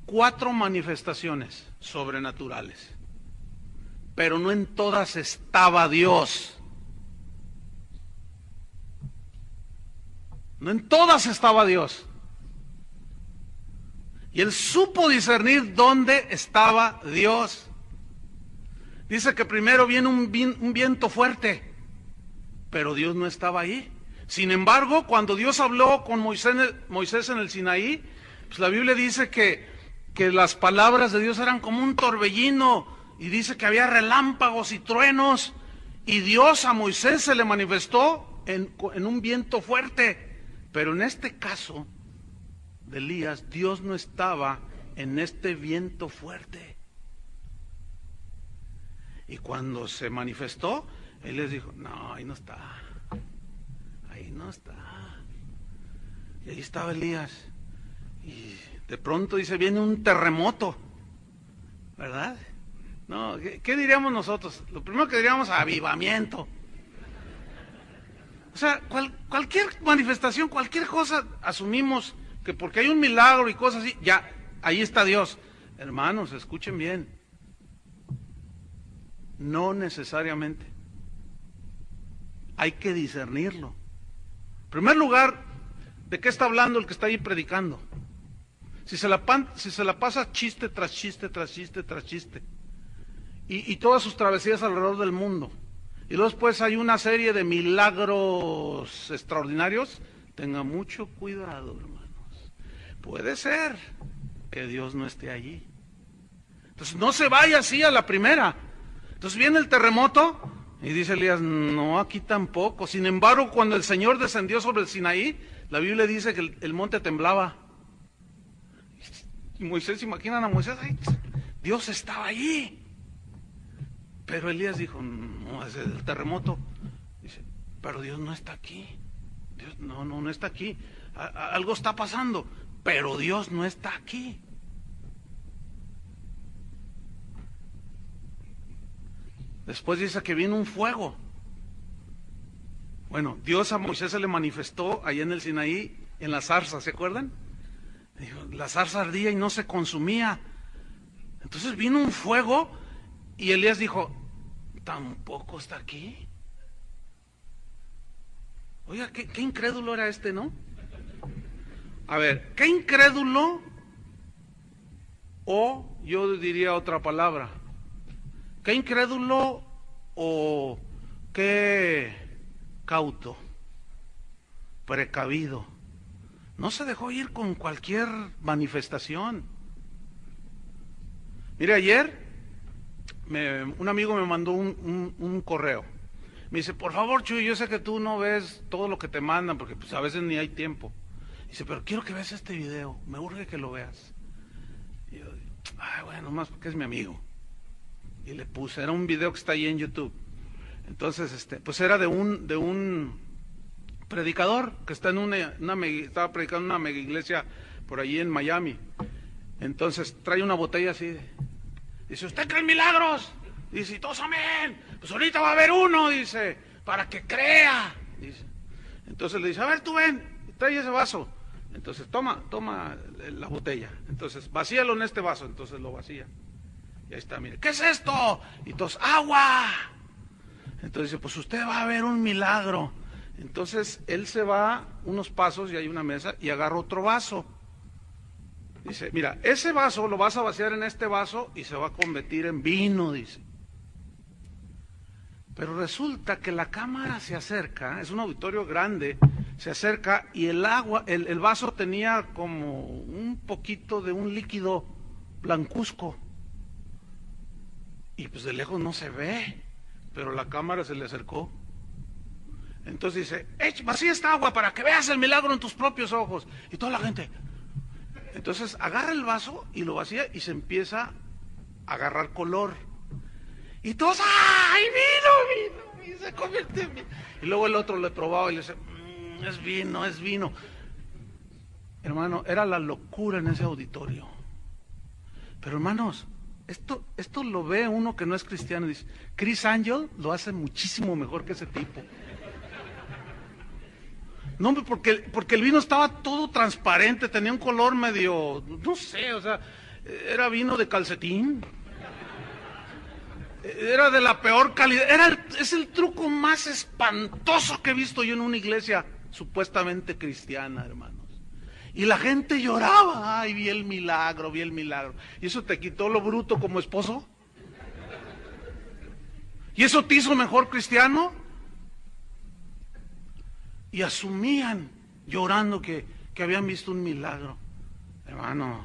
4 manifestaciones sobrenaturales, pero no en todas estaba Dios. No en todas estaba Dios. Y él supo discernir dónde estaba Dios. Dice que primero viene un viento fuerte, pero Dios no estaba ahí. Sin embargo, cuando Dios habló con Moisés en el Sinaí, pues la Biblia dice que las palabras de Dios eran como un torbellino, y dice que había relámpagos y truenos, y Dios a Moisés se le manifestó en un viento fuerte. Pero en este caso de Elías, Dios no estaba en este viento fuerte. Y cuando se manifestó, Él les dijo, no, ahí no está. Ahí no está. Y ahí estaba Elías. Y de pronto dice, viene un terremoto, ¿verdad? No, ¿qué diríamos nosotros? Lo primero que diríamos, avivamiento. O sea, cualquier manifestación, cualquier cosa, asumimos que porque hay un milagro y cosas así, ya, ahí está Dios. Hermanos, escuchen bien. No necesariamente. Hay que discernirlo. En primer lugar, ¿de qué está hablando el que está ahí predicando? Si se la pasa chiste tras chiste, tras chiste, tras chiste, y todas sus travesías alrededor del mundo, y luego después hay una serie de milagros extraordinarios, tenga mucho cuidado, hermanos. Puede ser que Dios no esté allí. Entonces no se vaya así a la primera. Entonces viene el terremoto y dice Elías, no, aquí tampoco. Sin embargo, cuando el Señor descendió sobre el Sinaí, la Biblia dice que el monte temblaba. Y Moisés, imaginan a Moisés, ay, Dios estaba allí. Pero Elías dijo, no, es el terremoto. Dice, pero Dios no está aquí. Dios, no está aquí. Algo está pasando, pero Dios no está aquí. Después dice que viene un fuego. Bueno, Dios a Moisés se le manifestó allá en el Sinaí, en la zarza, ¿se acuerdan? Dijo, la zarza ardía y no se consumía. Entonces vino un fuego y Elías dijo, tampoco está aquí. Oiga, qué incrédulo era este, ¿no? A ver, qué incrédulo, o yo diría otra palabra, qué incrédulo o qué cauto, precavido. No se dejó ir con cualquier manifestación. Mire, ayer un amigo me mandó un correo. Me dice, por favor, Chuy, yo sé que tú no ves todo lo que te mandan, porque pues a veces ni hay tiempo. Dice, pero quiero que veas este video, me urge que lo veas. Y yo, ay, bueno, más porque es mi amigo. Y le puse, era un video que está ahí en YouTube. Entonces, pues era de un predicador que está en estaba predicando en una mega iglesia por allí en Miami. Entonces trae una botella así. Dice, ¿usted cree en milagros? Dice, y todos amén. Pues ahorita va a haber uno, dice, para que crea. Dice. Entonces le dice, a ver, tú ven, trae ese vaso. Entonces toma la botella. Entonces vacíalo en este vaso. Entonces lo vacía. Y ahí está, mire, ¿qué es esto? Y todos, agua. Entonces dice, pues usted va a ver un milagro. Entonces él se va unos pasos y hay una mesa y agarra otro vaso. Dice, mira, ese vaso lo vas a vaciar en este vaso y se va a convertir en vino, dice. Pero resulta que la cámara se acerca, es un auditorio grande, se acerca y el vaso tenía como un poquito de un líquido blancuzco. Y pues de lejos no se ve, pero la cámara se le acercó. Entonces dice, vacía esta agua para que veas el milagro en tus propios ojos. Y toda la gente. Entonces agarra el vaso y lo vacía y se empieza a agarrar color. Y todos, ¡ay, vino! Y se convierte en vino. Y luego el otro le probaba y le dice, es vino, es vino. Hermano, era la locura en ese auditorio. Pero hermanos, esto lo ve uno que no es cristiano y dice, Chris Angel lo hace muchísimo mejor que ese tipo. No, hombre, porque el vino estaba todo transparente, tenía un color medio, no sé, o sea, era vino de calcetín. Era de la peor calidad. Es el truco más espantoso que he visto yo en una iglesia supuestamente cristiana, hermanos. Y la gente lloraba, ay, vi el milagro, vi el milagro. ¿Y eso te quitó lo bruto como esposo? ¿Y eso te hizo mejor cristiano? Y asumían, llorando, que habían visto un milagro. Hermanos,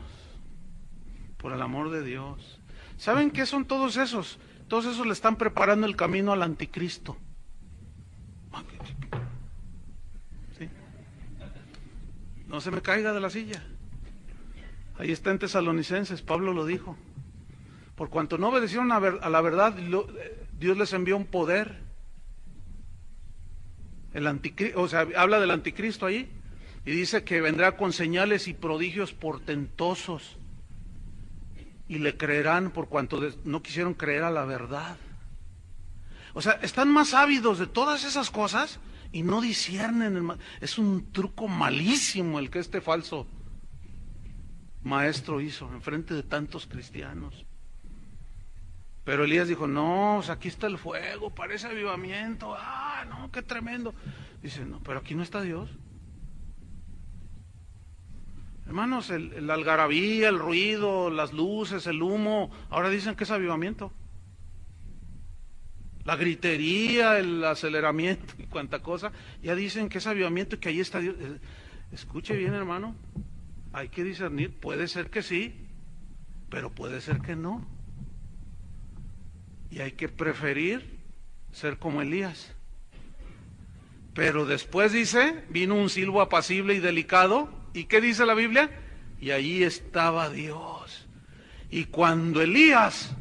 por el amor de Dios. ¿Saben qué son todos esos? Todos esos le están preparando el camino al anticristo. ¿Sí? No se me caiga de la silla. Ahí está en Tesalonicenses, Pablo lo dijo. Por cuanto no obedecieron a la verdad, Dios les envió un poder. El anticristo, o sea, habla del anticristo ahí, y dice que vendrá con señales y prodigios portentosos, y le creerán por cuanto no quisieron creer a la verdad. O sea, están más ávidos de todas esas cosas y no disciernen. Es un truco malísimo el que este falso maestro hizo enfrente de tantos cristianos. Pero Elías dijo, no, o sea, aquí está el fuego, parece avivamiento, no, qué tremendo. Dice, no, pero aquí no está Dios. Hermanos, el algarabía, el ruido, las luces, el humo, ahora dicen que es avivamiento. La gritería, el aceleramiento y cuanta cosa, ya dicen que es avivamiento y que ahí está Dios. Escuche bien, hermano, hay que discernir, puede ser que sí, pero puede ser que no. Y hay que preferir ser como Elías. Pero después dice, vino un silbo apacible y delicado. ¿Y qué dice la Biblia? Y allí estaba Dios. Y cuando Elías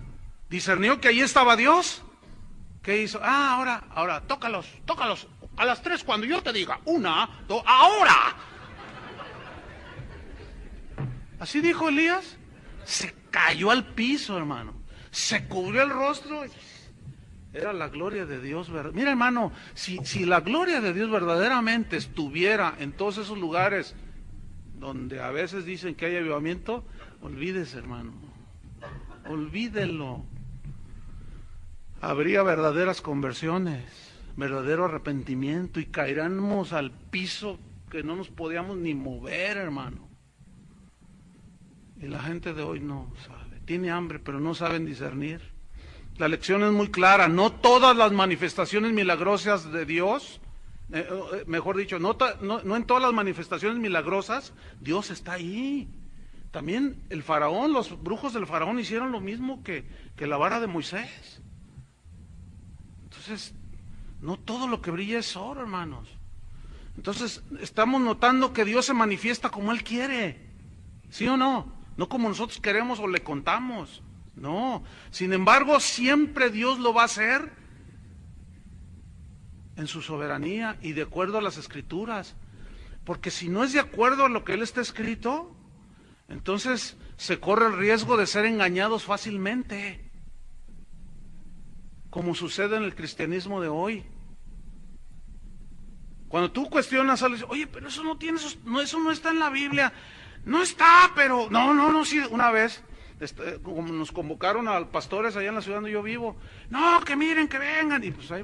discernió que allí estaba Dios, ¿qué hizo? Ahora, tócalos. A las 3 cuando yo te diga, 1, 2, ahora. Así dijo Elías. Se cayó al piso, hermano. Se cubrió el rostro. Era la gloria de Dios. Mira, hermano, si la gloria de Dios verdaderamente estuviera en todos esos lugares donde a veces dicen que hay avivamiento, olvídese, hermano. Olvídelo. Habría verdaderas conversiones, verdadero arrepentimiento, y caeríamos al piso que no nos podíamos ni mover, hermano. Y la gente de hoy no sabe. Tiene hambre, pero no saben discernir. La lección es muy clara. No todas las manifestaciones milagrosas de Dios, mejor dicho, no en todas las manifestaciones milagrosas, Dios está ahí. También el faraón, los brujos del faraón hicieron lo mismo que la vara de Moisés. Entonces, no todo lo que brilla es oro, hermanos. Entonces, estamos notando que Dios se manifiesta como Él quiere. ¿Sí o no? No como nosotros queremos o le contamos. No. Sin embargo, siempre Dios lo va a hacer en su soberanía y de acuerdo a las Escrituras. Porque si no es de acuerdo a lo que Él está escrito, entonces se corre el riesgo de ser engañados fácilmente, como sucede en el cristianismo de hoy. Cuando tú cuestionas algo, oye, pero eso eso no está en la Biblia. No está, pero no, sí, una vez como nos convocaron a pastores allá en la ciudad donde yo vivo, no, que miren, que vengan, y pues ahí,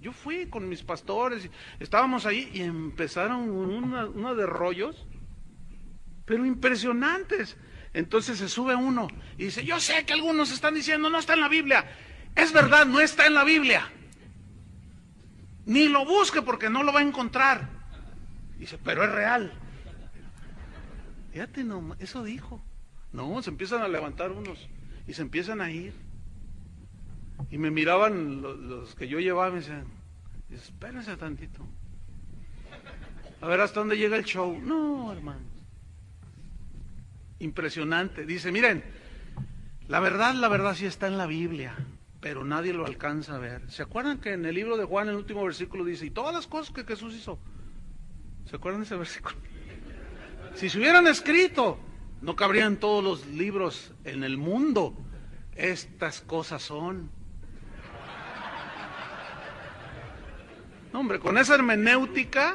yo fui con mis pastores, estábamos ahí y empezaron una de rollos, pero impresionantes. Entonces se sube uno y dice, yo sé que algunos están diciendo, no está en la Biblia. Es verdad, no está en la Biblia. Ni lo busque porque no lo va a encontrar. Dice, pero es real. Fíjate, no, eso dijo. No, se empiezan a levantar unos y se empiezan a ir. Y me miraban los que yo llevaba y me decían, espérense tantito. A ver hasta dónde llega el show. No, hermanos. Impresionante. Dice, miren, la verdad sí está en la Biblia, pero nadie lo alcanza a ver. ¿Se acuerdan que en el libro de Juan, en el último versículo dice, y todas las cosas que Jesús hizo? ¿Se acuerdan de ese versículo? Si se hubieran escrito, no cabrían todos los libros en el mundo. Estas cosas son. No, hombre, con esa hermenéutica,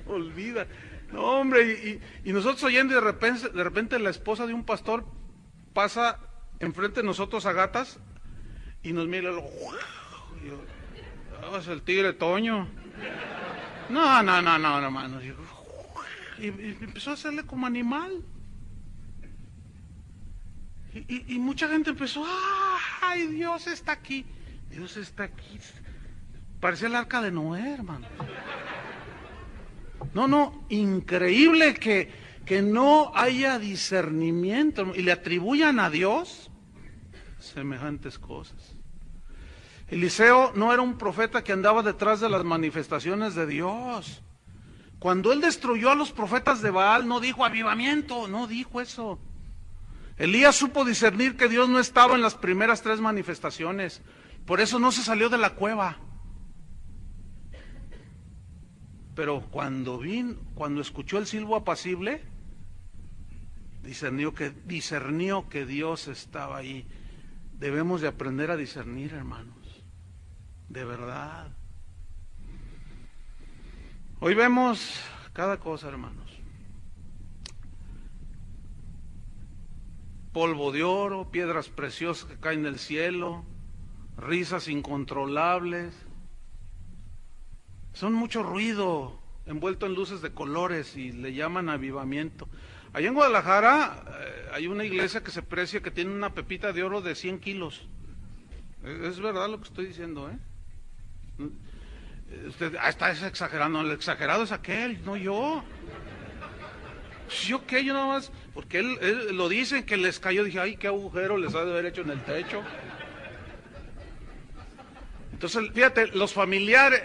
olvida. No, hombre, y nosotros oyendo, y de repente la esposa de un pastor pasa enfrente de nosotros a gatas y nos mira, es el tigre Toño. No, hermano. Y empezó a hacerle como animal. Y mucha gente empezó, ¡ay, Dios está aquí! Dios está aquí. Parecía el arca de Noé, hermano. No, increíble que no haya discernimiento y le atribuyan a Dios semejantes cosas. Eliseo no era un profeta que andaba detrás de las manifestaciones de Dios. Cuando él destruyó a los profetas de Baal, no dijo avivamiento, no dijo eso. Elías supo discernir que Dios no estaba en las primeras 3 manifestaciones, por eso no se salió de la cueva. Pero cuando escuchó el silbo apacible, discernió que Dios estaba ahí. Debemos de aprender a discernir, hermanos, de verdad. Hoy vemos cada cosa, hermanos. Polvo de oro, piedras preciosas que caen del cielo, risas incontrolables. Son mucho ruido envuelto en luces de colores y le llaman avivamiento. Allá en Guadalajara hay una iglesia que se precia que tiene una pepita de oro de 100 kilos. Es verdad lo que estoy diciendo, ¿eh? Usted está exagerando, el exagerado es aquel, no yo. ¿Yo qué? Yo nada más, porque él lo dicen que les cayó, dije, ay, qué agujero les ha de haber hecho en el techo. Entonces, fíjate, los familiares,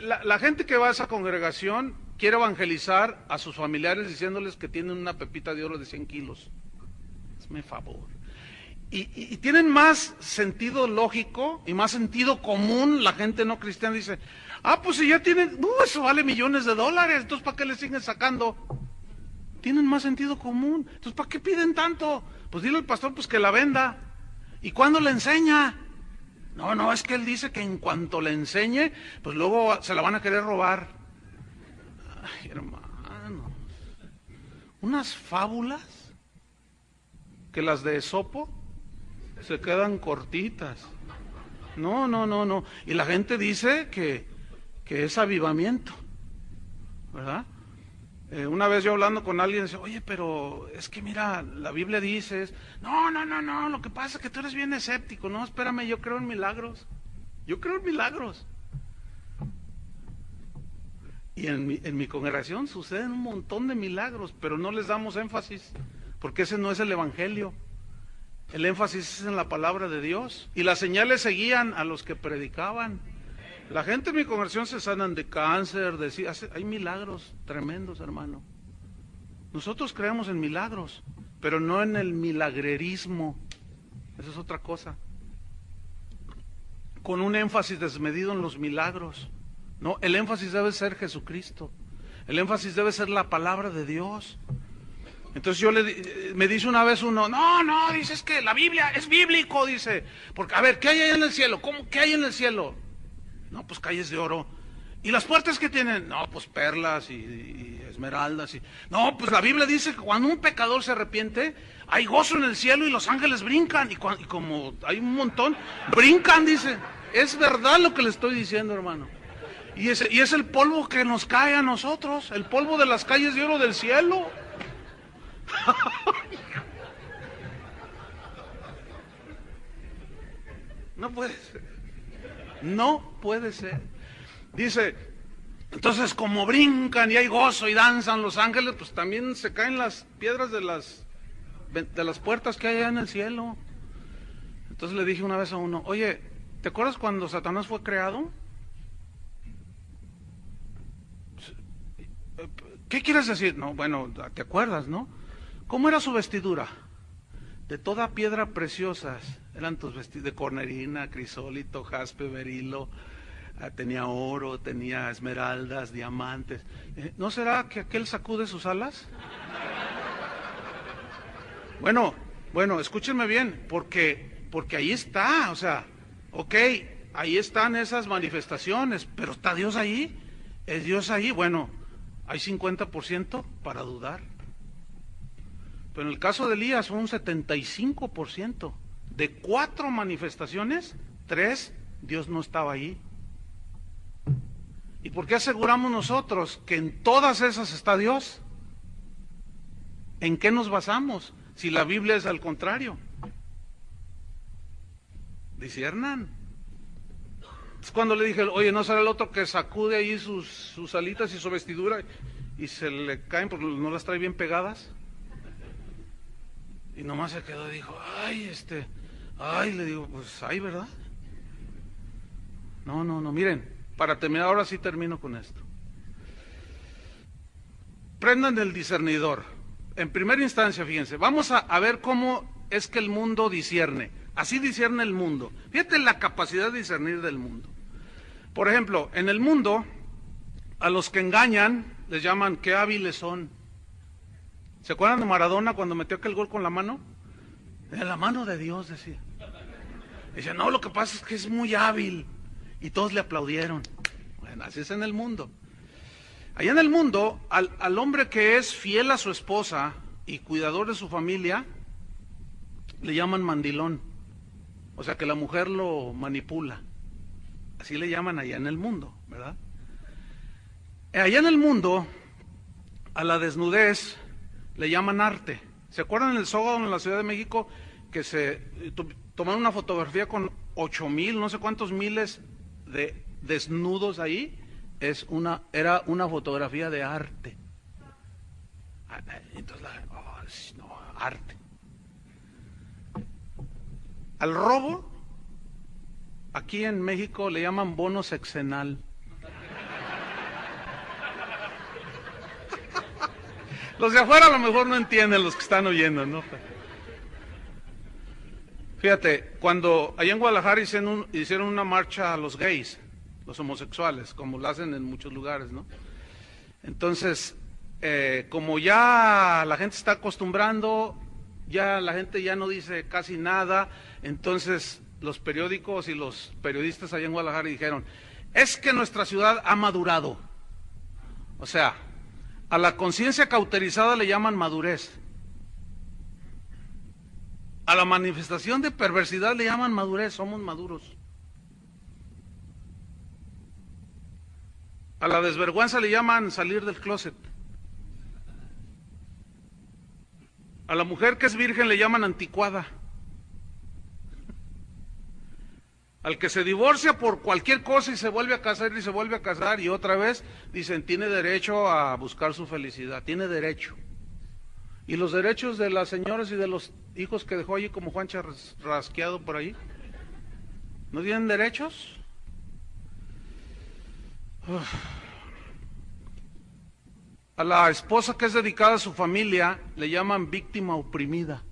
la gente que va a esa congregación quiere evangelizar a sus familiares diciéndoles que tienen una pepita de oro de 100 kilos. Hazme favor. Y tienen más sentido lógico y más sentido común la gente no cristiana. Dice, pues si ya tienen, eso vale millones de dólares, entonces ¿para qué le siguen sacando? Tienen más sentido común, entonces ¿para qué piden tanto? Pues dile al pastor pues que la venda. ¿Y cuándo le enseña? No, es que él dice que en cuanto le enseñe, pues luego se la van a querer robar. Ay, hermanos, unas fábulas que las de Esopo se quedan cortitas. No. Y la gente dice que es avivamiento, ¿verdad? Una vez yo hablando con alguien, dice, oye, pero es que mira, la Biblia dice, no, lo que pasa es que tú eres bien escéptico, no, espérame, yo creo en milagros. Y en mi congregación suceden un montón de milagros, pero no les damos énfasis, porque ese no es el evangelio. El énfasis es en la palabra de Dios, y las señales seguían a los que predicaban. La gente en mi congregación se sanan de cáncer, hay milagros tremendos, hermano. Nosotros creemos en milagros, pero no en el milagrerismo. Eso es otra cosa. Con un énfasis desmedido en los milagros. No, el énfasis debe ser Jesucristo. El énfasis debe ser la palabra de Dios. Entonces me dice una vez uno, no, dice, es que la Biblia es bíblico, dice. Porque, a ver, ¿qué hay ahí en el cielo? ¿Qué hay en el cielo? No, pues calles de oro. ¿Y las puertas que tienen? No, pues perlas y esmeraldas. No, pues la Biblia dice que cuando un pecador se arrepiente, hay gozo en el cielo y los ángeles brincan. Y como hay un montón, brincan, dice. Es verdad lo que le estoy diciendo, hermano. Y es el polvo que nos cae a nosotros, el polvo de las calles de oro del cielo. No puede ser. No puede ser. Dice, entonces como brincan y hay gozo y danzan los ángeles, pues también se caen las piedras de las puertas que hay allá en el cielo. Entonces le dije una vez a uno, oye, ¿te acuerdas cuando Satanás fue creado? ¿Qué quieres decir? No, bueno, ¿te acuerdas, no? ¿Cómo era su vestidura? De toda piedra preciosas eran tus vestidos, de cornerina, crisólito, jaspe, berilo, tenía oro, tenía esmeraldas, diamantes. ¿No será que aquel sacude sus alas? Bueno, escúchenme bien, porque ahí está, o sea, ok, ahí están esas manifestaciones, pero ¿está Dios ahí? ¿Es Dios ahí? Bueno, hay 50% para dudar. Pero en el caso de Elías fue un 75%. De 4 manifestaciones, 3, Dios no estaba ahí. ¿Y por qué aseguramos nosotros que en todas esas está Dios? ¿En qué nos basamos? Si la Biblia es al contrario. disciernan. Es cuando le dije, oye, ¿no será el otro que sacude ahí sus alitas y su vestidura y se le caen porque no las trae bien pegadas? Y nomás se quedó y dijo, ay, le digo, pues, ay, ¿verdad? No, miren, para terminar, ahora sí termino con esto. Prendan el discernidor. En primera instancia, fíjense, vamos a ver cómo es que el mundo discierne. Así discierne el mundo. Fíjate la capacidad de discernir del mundo. Por ejemplo, en el mundo, a los que engañan les llaman qué hábiles son. ¿Se acuerdan de Maradona cuando metió aquel gol con la mano? En la mano de Dios, decía. Decía, no, lo que pasa es que es muy hábil. Y todos le aplaudieron. Bueno, así es en el mundo. Allá en el mundo, al hombre que es fiel a su esposa y cuidador de su familia, le llaman mandilón. O sea que la mujer lo manipula. Así le llaman allá en el mundo, ¿verdad? Allá en el mundo, a la desnudez le llaman arte. ¿Se acuerdan en el Zócalo en la Ciudad de México que se tomaron una fotografía con 8,000, no sé cuántos miles de desnudos ahí? Era una fotografía de arte. Entonces, arte. Al robo, aquí en México le llaman bono sexenal. Los de afuera a lo mejor no entienden, los que están oyendo, ¿no? Fíjate, cuando allá en Guadalajara hicieron una marcha a los gays, los homosexuales, como lo hacen en muchos lugares, ¿no? Entonces, como ya la gente está acostumbrando, ya la gente ya no dice casi nada, entonces los periódicos y los periodistas allá en Guadalajara dijeron, es que nuestra ciudad ha madurado. O sea, a la conciencia cauterizada le llaman madurez. A la manifestación de perversidad le llaman madurez, somos maduros. A la desvergüenza le llaman salir del closet. A la mujer que es virgen le llaman anticuada. Al que se divorcia por cualquier cosa y se vuelve a casar y se vuelve a casar y otra vez dicen tiene derecho a buscar su felicidad, tiene derecho. ¿Y los derechos de las señoras y de los hijos que dejó allí como Juancha rasqueado por ahí? ¿No tienen derechos? A la esposa que es dedicada a su familia le llaman víctima oprimida.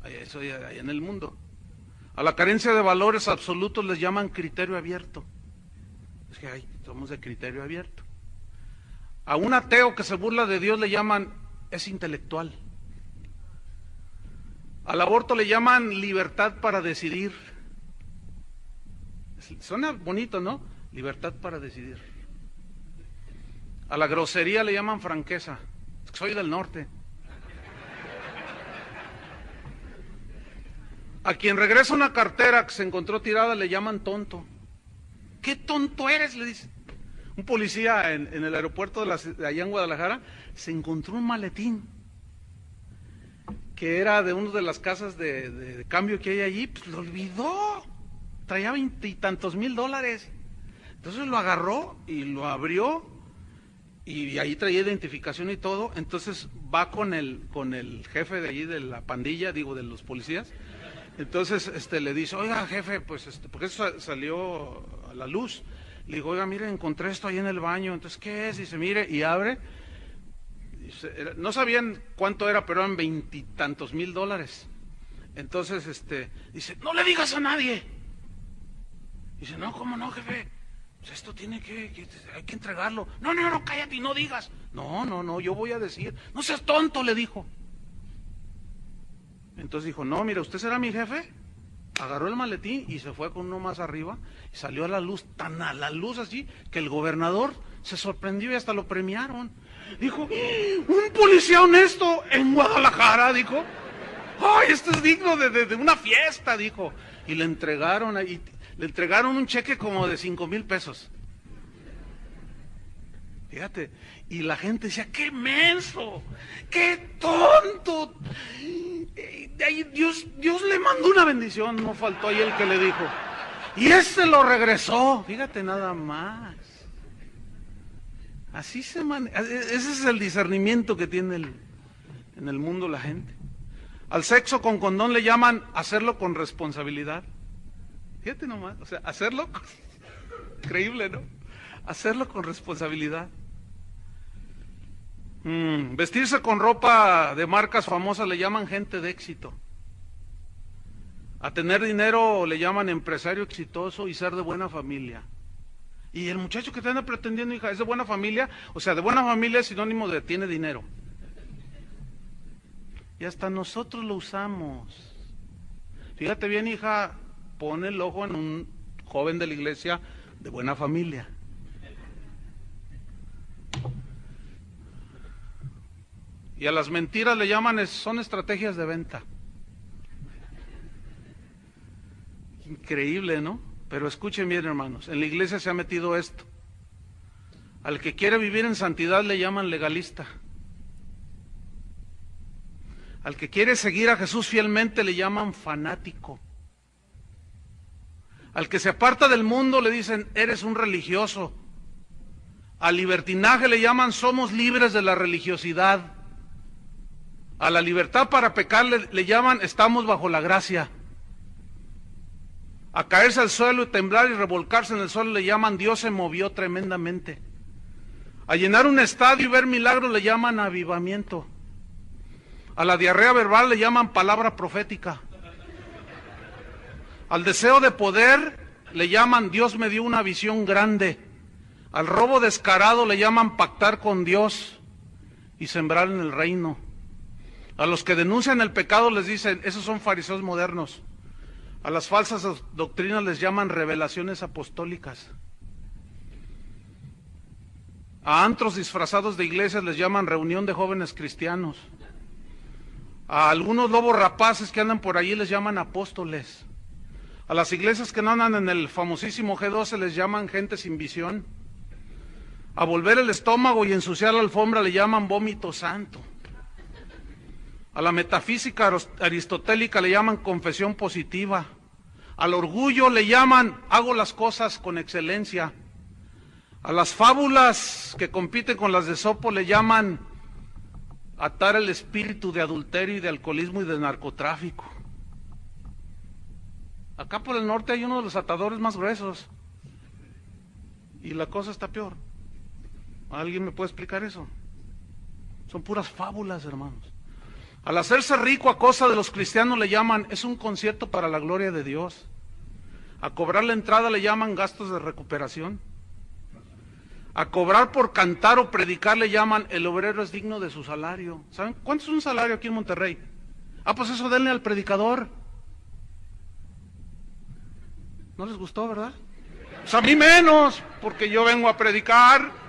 Eso ya en el mundo. A la carencia de valores absolutos les llaman criterio abierto. Es que somos de criterio abierto. A un ateo que se burla de Dios le llaman es intelectual. Al aborto le llaman libertad para decidir. Suena bonito, ¿no? Libertad para decidir. A la grosería le llaman franqueza. Es que soy del norte. A quien regresa una cartera que se encontró tirada le llaman tonto. ¿Qué tonto eres? Le dice. Un policía en el aeropuerto de allá en Guadalajara se encontró un maletín que era de una de las casas de cambio que hay allí, pues lo olvidó. Traía 20 y tantos mil dólares. Entonces lo agarró y lo abrió y ahí traía identificación y todo. Entonces va con el jefe de allí de la pandilla, digo, de los policías. Entonces le dice, oiga jefe, pues porque eso salió a la luz. Le digo, oiga, mire, encontré esto ahí en el baño. Entonces, ¿qué es? Dice, mire, y abre. Dice, no sabían cuánto era, pero eran 20 y tantos mil dólares. Entonces, dice, no le digas a nadie. Dice, no, ¿cómo no, jefe? Pues esto hay que entregarlo. No, cállate y no digas. No, yo voy a decir. No seas tonto, le dijo. Entonces dijo, no, mira, ¿usted será mi jefe? Agarró el maletín y se fue con uno más arriba y salió a la luz, tan a la luz así, que el gobernador se sorprendió y hasta lo premiaron. Dijo, un policía honesto en Guadalajara, dijo. ¡Ay, esto es digno de una fiesta!, dijo. Y le entregaron un cheque como de 5,000 pesos. Fíjate, Y la gente decía, ¡qué menso! ¡Qué tonto! Dios le mandó una bendición, no faltó ahí el que le dijo. Y ese lo regresó, fíjate nada más. Así se maneja, ese es el discernimiento que tiene en el mundo la gente. Al sexo con condón le llaman hacerlo con responsabilidad. Fíjate nomás, o sea, hacerlo, increíble, ¿no? Hacerlo con responsabilidad. Vestirse con ropa de marcas famosas le llaman gente de éxito. A tener dinero le llaman empresario exitoso y ser de buena familia. Y el muchacho que te anda pretendiendo, hija, es de buena familia, o sea, de buena familia es sinónimo de tiene dinero. Y hasta nosotros lo usamos. Fíjate bien, hija, pon el ojo en un joven de la iglesia de buena familia. Y a las mentiras le llaman, son estrategias de venta. Increíble, ¿no? Pero escuchen bien, hermanos, en la iglesia se ha metido esto. Al que quiere vivir en santidad le llaman legalista. Al que quiere seguir a Jesús fielmente le llaman fanático. Al que se aparta del mundo le dicen, eres un religioso. Al libertinaje le llaman, somos libres de la religiosidad. A la libertad para pecar le llaman, estamos bajo la gracia. A caerse al suelo y temblar y revolcarse en el suelo le llaman, Dios se movió tremendamente. A llenar un estadio y ver milagros le llaman avivamiento. A la diarrea verbal le llaman palabra profética. Al deseo de poder le llaman, Dios me dio una visión grande. Al robo descarado le llaman pactar con Dios y sembrar en el reino. A los que denuncian el pecado les dicen, esos son fariseos modernos. A las falsas doctrinas les llaman revelaciones apostólicas. A antros disfrazados de iglesias les llaman reunión de jóvenes cristianos. A algunos lobos rapaces que andan por allí les llaman apóstoles. A las iglesias que no andan en el famosísimo G12 les llaman gente sin visión. A volver el estómago y ensuciar la alfombra le llaman vómito santo. A la metafísica aristotélica le llaman confesión positiva. Al orgullo le llaman hago las cosas con excelencia. A las fábulas que compiten con las de Esopo le llaman atar el espíritu de adulterio y de alcoholismo y de narcotráfico. Acá por el norte hay uno de los atadores más gruesos y la cosa está peor. ¿Alguien me puede explicar eso? Son puras fábulas, hermanos. Al hacerse rico a costa de los cristianos le llaman, es un concierto para la gloria de Dios. A cobrar la entrada le llaman gastos de recuperación. A cobrar por cantar o predicar le llaman, el obrero es digno de su salario. ¿Saben cuánto es un salario aquí en Monterrey? Ah, pues eso denle al predicador. ¿No les gustó, verdad? Pues a mí menos, porque yo vengo a predicar.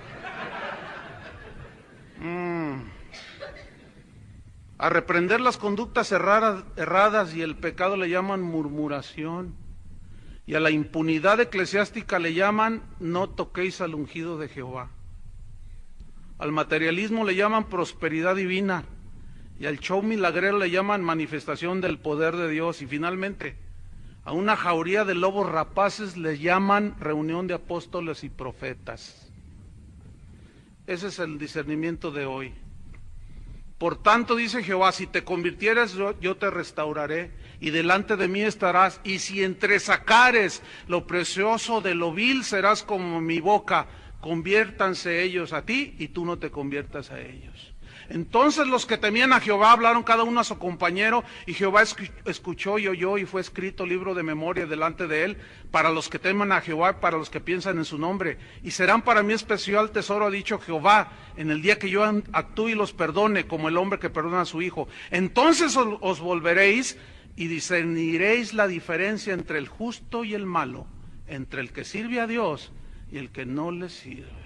A reprender las conductas erradas y el pecado le llaman murmuración. Y a la impunidad eclesiástica le llaman no toquéis al ungido de Jehová. Al materialismo le llaman prosperidad divina. Y al show milagrero le llaman manifestación del poder de Dios. Y finalmente, a una jauría de lobos rapaces le llaman reunión de apóstoles y profetas. Ese es el discernimiento de hoy. Por tanto, dice Jehová, si te convirtieres, yo te restauraré, y delante de mí estarás, y si entresacares lo precioso de lo vil, serás como mi boca. Conviértanse ellos a ti, y tú no te conviertas a ellos. Entonces los que temían a Jehová hablaron cada uno a su compañero, y Jehová escuchó y oyó, y fue escrito libro de memoria delante de él, para los que teman a Jehová, para los que piensan en su nombre. Y serán para mí especial tesoro, ha dicho Jehová, en el día que yo actúe y los perdone, como el hombre que perdona a su hijo. Entonces os volveréis y discerniréis la diferencia entre el justo y el malo, entre el que sirve a Dios y el que no le sirve.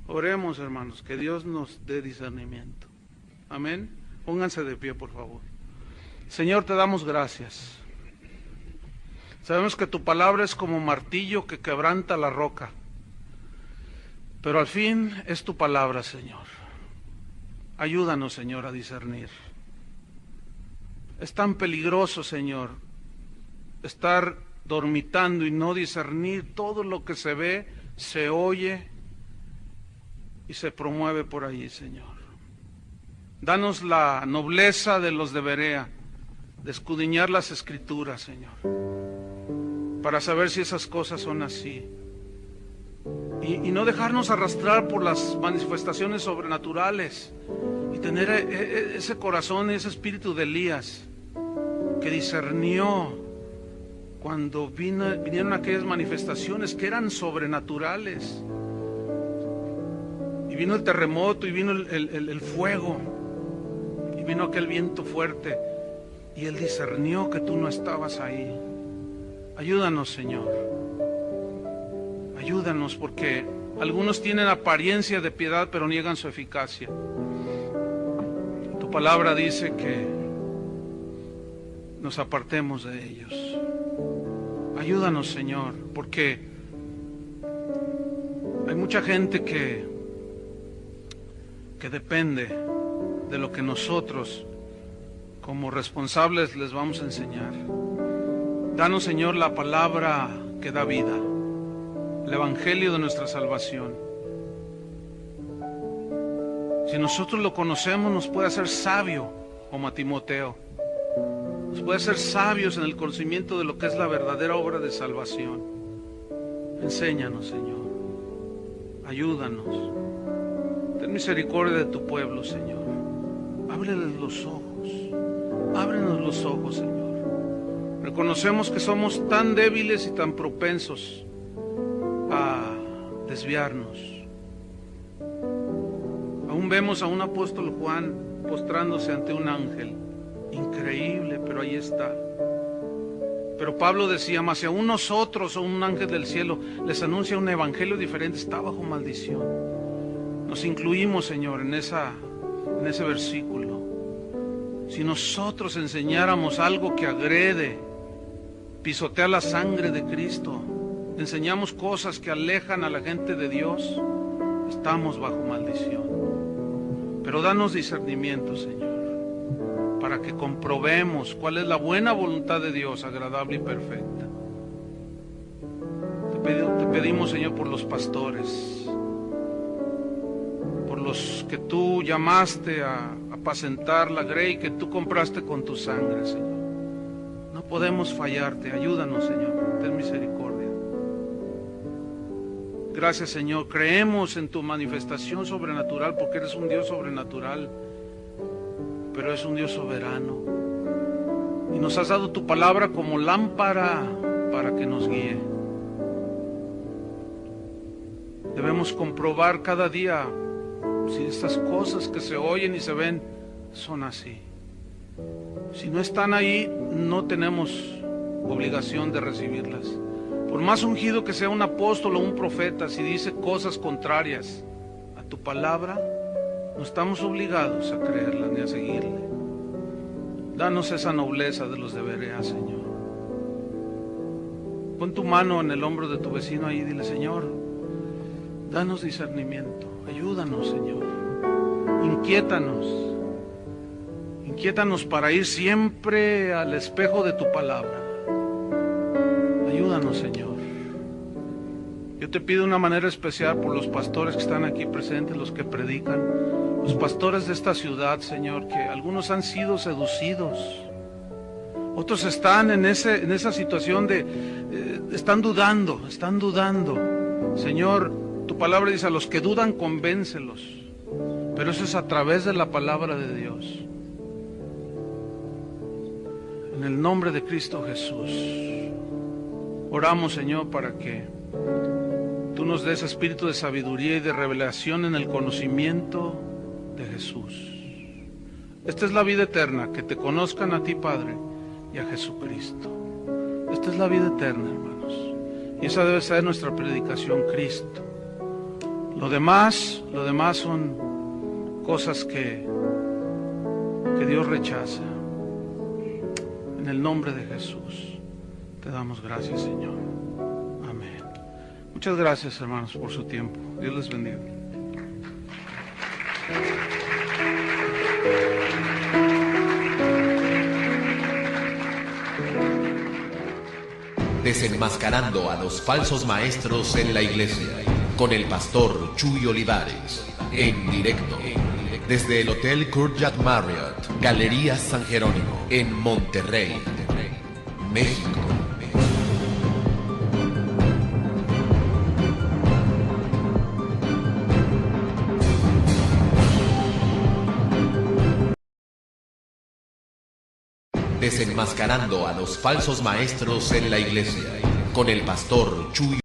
Oremos, hermanos, que Dios nos dé discernimiento. Amén. Pónganse de pie, por favor. Señor, te damos gracias. Sabemos que tu palabra es como martillo que quebranta la roca. Pero al fin es tu palabra, Señor. Ayúdanos, Señor, a discernir. Es tan peligroso, Señor, estar dormitando y no discernir todo lo que se ve, se oye y se promueve por allí, Señor. Danos la nobleza de los de Berea, de escudriñar las Escrituras, Señor, para saber si esas cosas son así. Y no dejarnos arrastrar por las manifestaciones sobrenaturales y tener ese corazón, ese espíritu de Elías, que discernió cuando vinieron aquellas manifestaciones que eran sobrenaturales. Y vino el terremoto, y vino el fuego, y vino aquel viento fuerte, y él discernió que tú no estabas ahí. Ayúdanos, Señor. Ayúdanos, porque algunos tienen apariencia de piedad, pero niegan su eficacia. Tu palabra dice que nos apartemos de ellos. Ayúdanos, Señor, porque hay mucha gente que depende de lo que nosotros como responsables les vamos a enseñar. Danos, Señor, la palabra que da vida, el evangelio de nuestra salvación. Si nosotros lo conocemos, nos puede hacer sabio como a Timoteo. Nos puede hacer sabios en el conocimiento de lo que es la verdadera obra de salvación. Enséñanos, Señor. Ayúdanos. Ten misericordia de tu pueblo, Señor. Ábreles los ojos. Ábrenos los ojos, Señor. Reconocemos que somos tan débiles y tan propensos a desviarnos. Aún vemos a un apóstol Juan postrándose ante un ángel. Increíble, pero ahí está. Pero Pablo decía, mas si aún nosotros o un ángel del cielo les anuncia un evangelio diferente, está bajo maldición. Nos incluimos, Señor, en ese versículo. Si nosotros enseñáramos algo que agrede, pisotea la sangre de Cristo, enseñamos cosas que alejan a la gente de Dios, estamos bajo maldición. Pero danos discernimiento, Señor, para que comprobemos cuál es la buena voluntad de Dios, agradable y perfecta. Te pedimos, Señor, por los pastores, por los que tú llamaste a apacentar la grey que tú compraste con tu sangre, Señor. No podemos fallarte, ayúdanos, Señor, ten misericordia. Gracias, Señor, creemos en tu manifestación sobrenatural, porque eres un Dios sobrenatural, pero es un Dios soberano. Y nos has dado tu palabra como lámpara para que nos guíe. Debemos comprobar cada día si estas cosas que se oyen y se ven son así. Si no están ahí, no tenemos obligación de recibirlas. Por más ungido que sea un apóstol o un profeta, si dice cosas contrarias a tu palabra, no estamos obligados a creerla ni a seguirle. Danos esa nobleza de los de Berea, Señor. Pon tu mano en el hombro de tu vecino ahí y dile, Señor, danos discernimiento. Ayúdanos, Señor. Inquiétanos para ir siempre al espejo de tu palabra. Ayúdanos, Señor. Yo te pido de una manera especial por los pastores que están aquí presentes, los que predican, los pastores de esta ciudad, Señor, que algunos han sido seducidos, otros están en esa situación de están dudando. Señor, tu palabra dice, a los que dudan, convéncelos. Pero eso es a través de la palabra de Dios. En el nombre de Cristo Jesús, oramos, Señor, para que tú nos des espíritu de sabiduría y de revelación en el conocimiento de Jesús. Esta es la vida eterna, que te conozcan a ti, Padre, y a Jesucristo. Esta es la vida eterna, hermanos. Y esa debe ser nuestra predicación, Cristo. Lo demás son cosas que Dios rechaza. En el nombre de Jesús te damos gracias, Señor. Amén. Muchas gracias, hermanos, por su tiempo. Dios les bendiga. Desenmascarando a los falsos maestros en la iglesia, con el pastor Chuy Olivares, en directo, desde el Hotel Courtyard Marriott, Galerías San Jerónimo, en Monterrey, México. Desenmascarando a los falsos maestros en la iglesia, con el pastor Chuy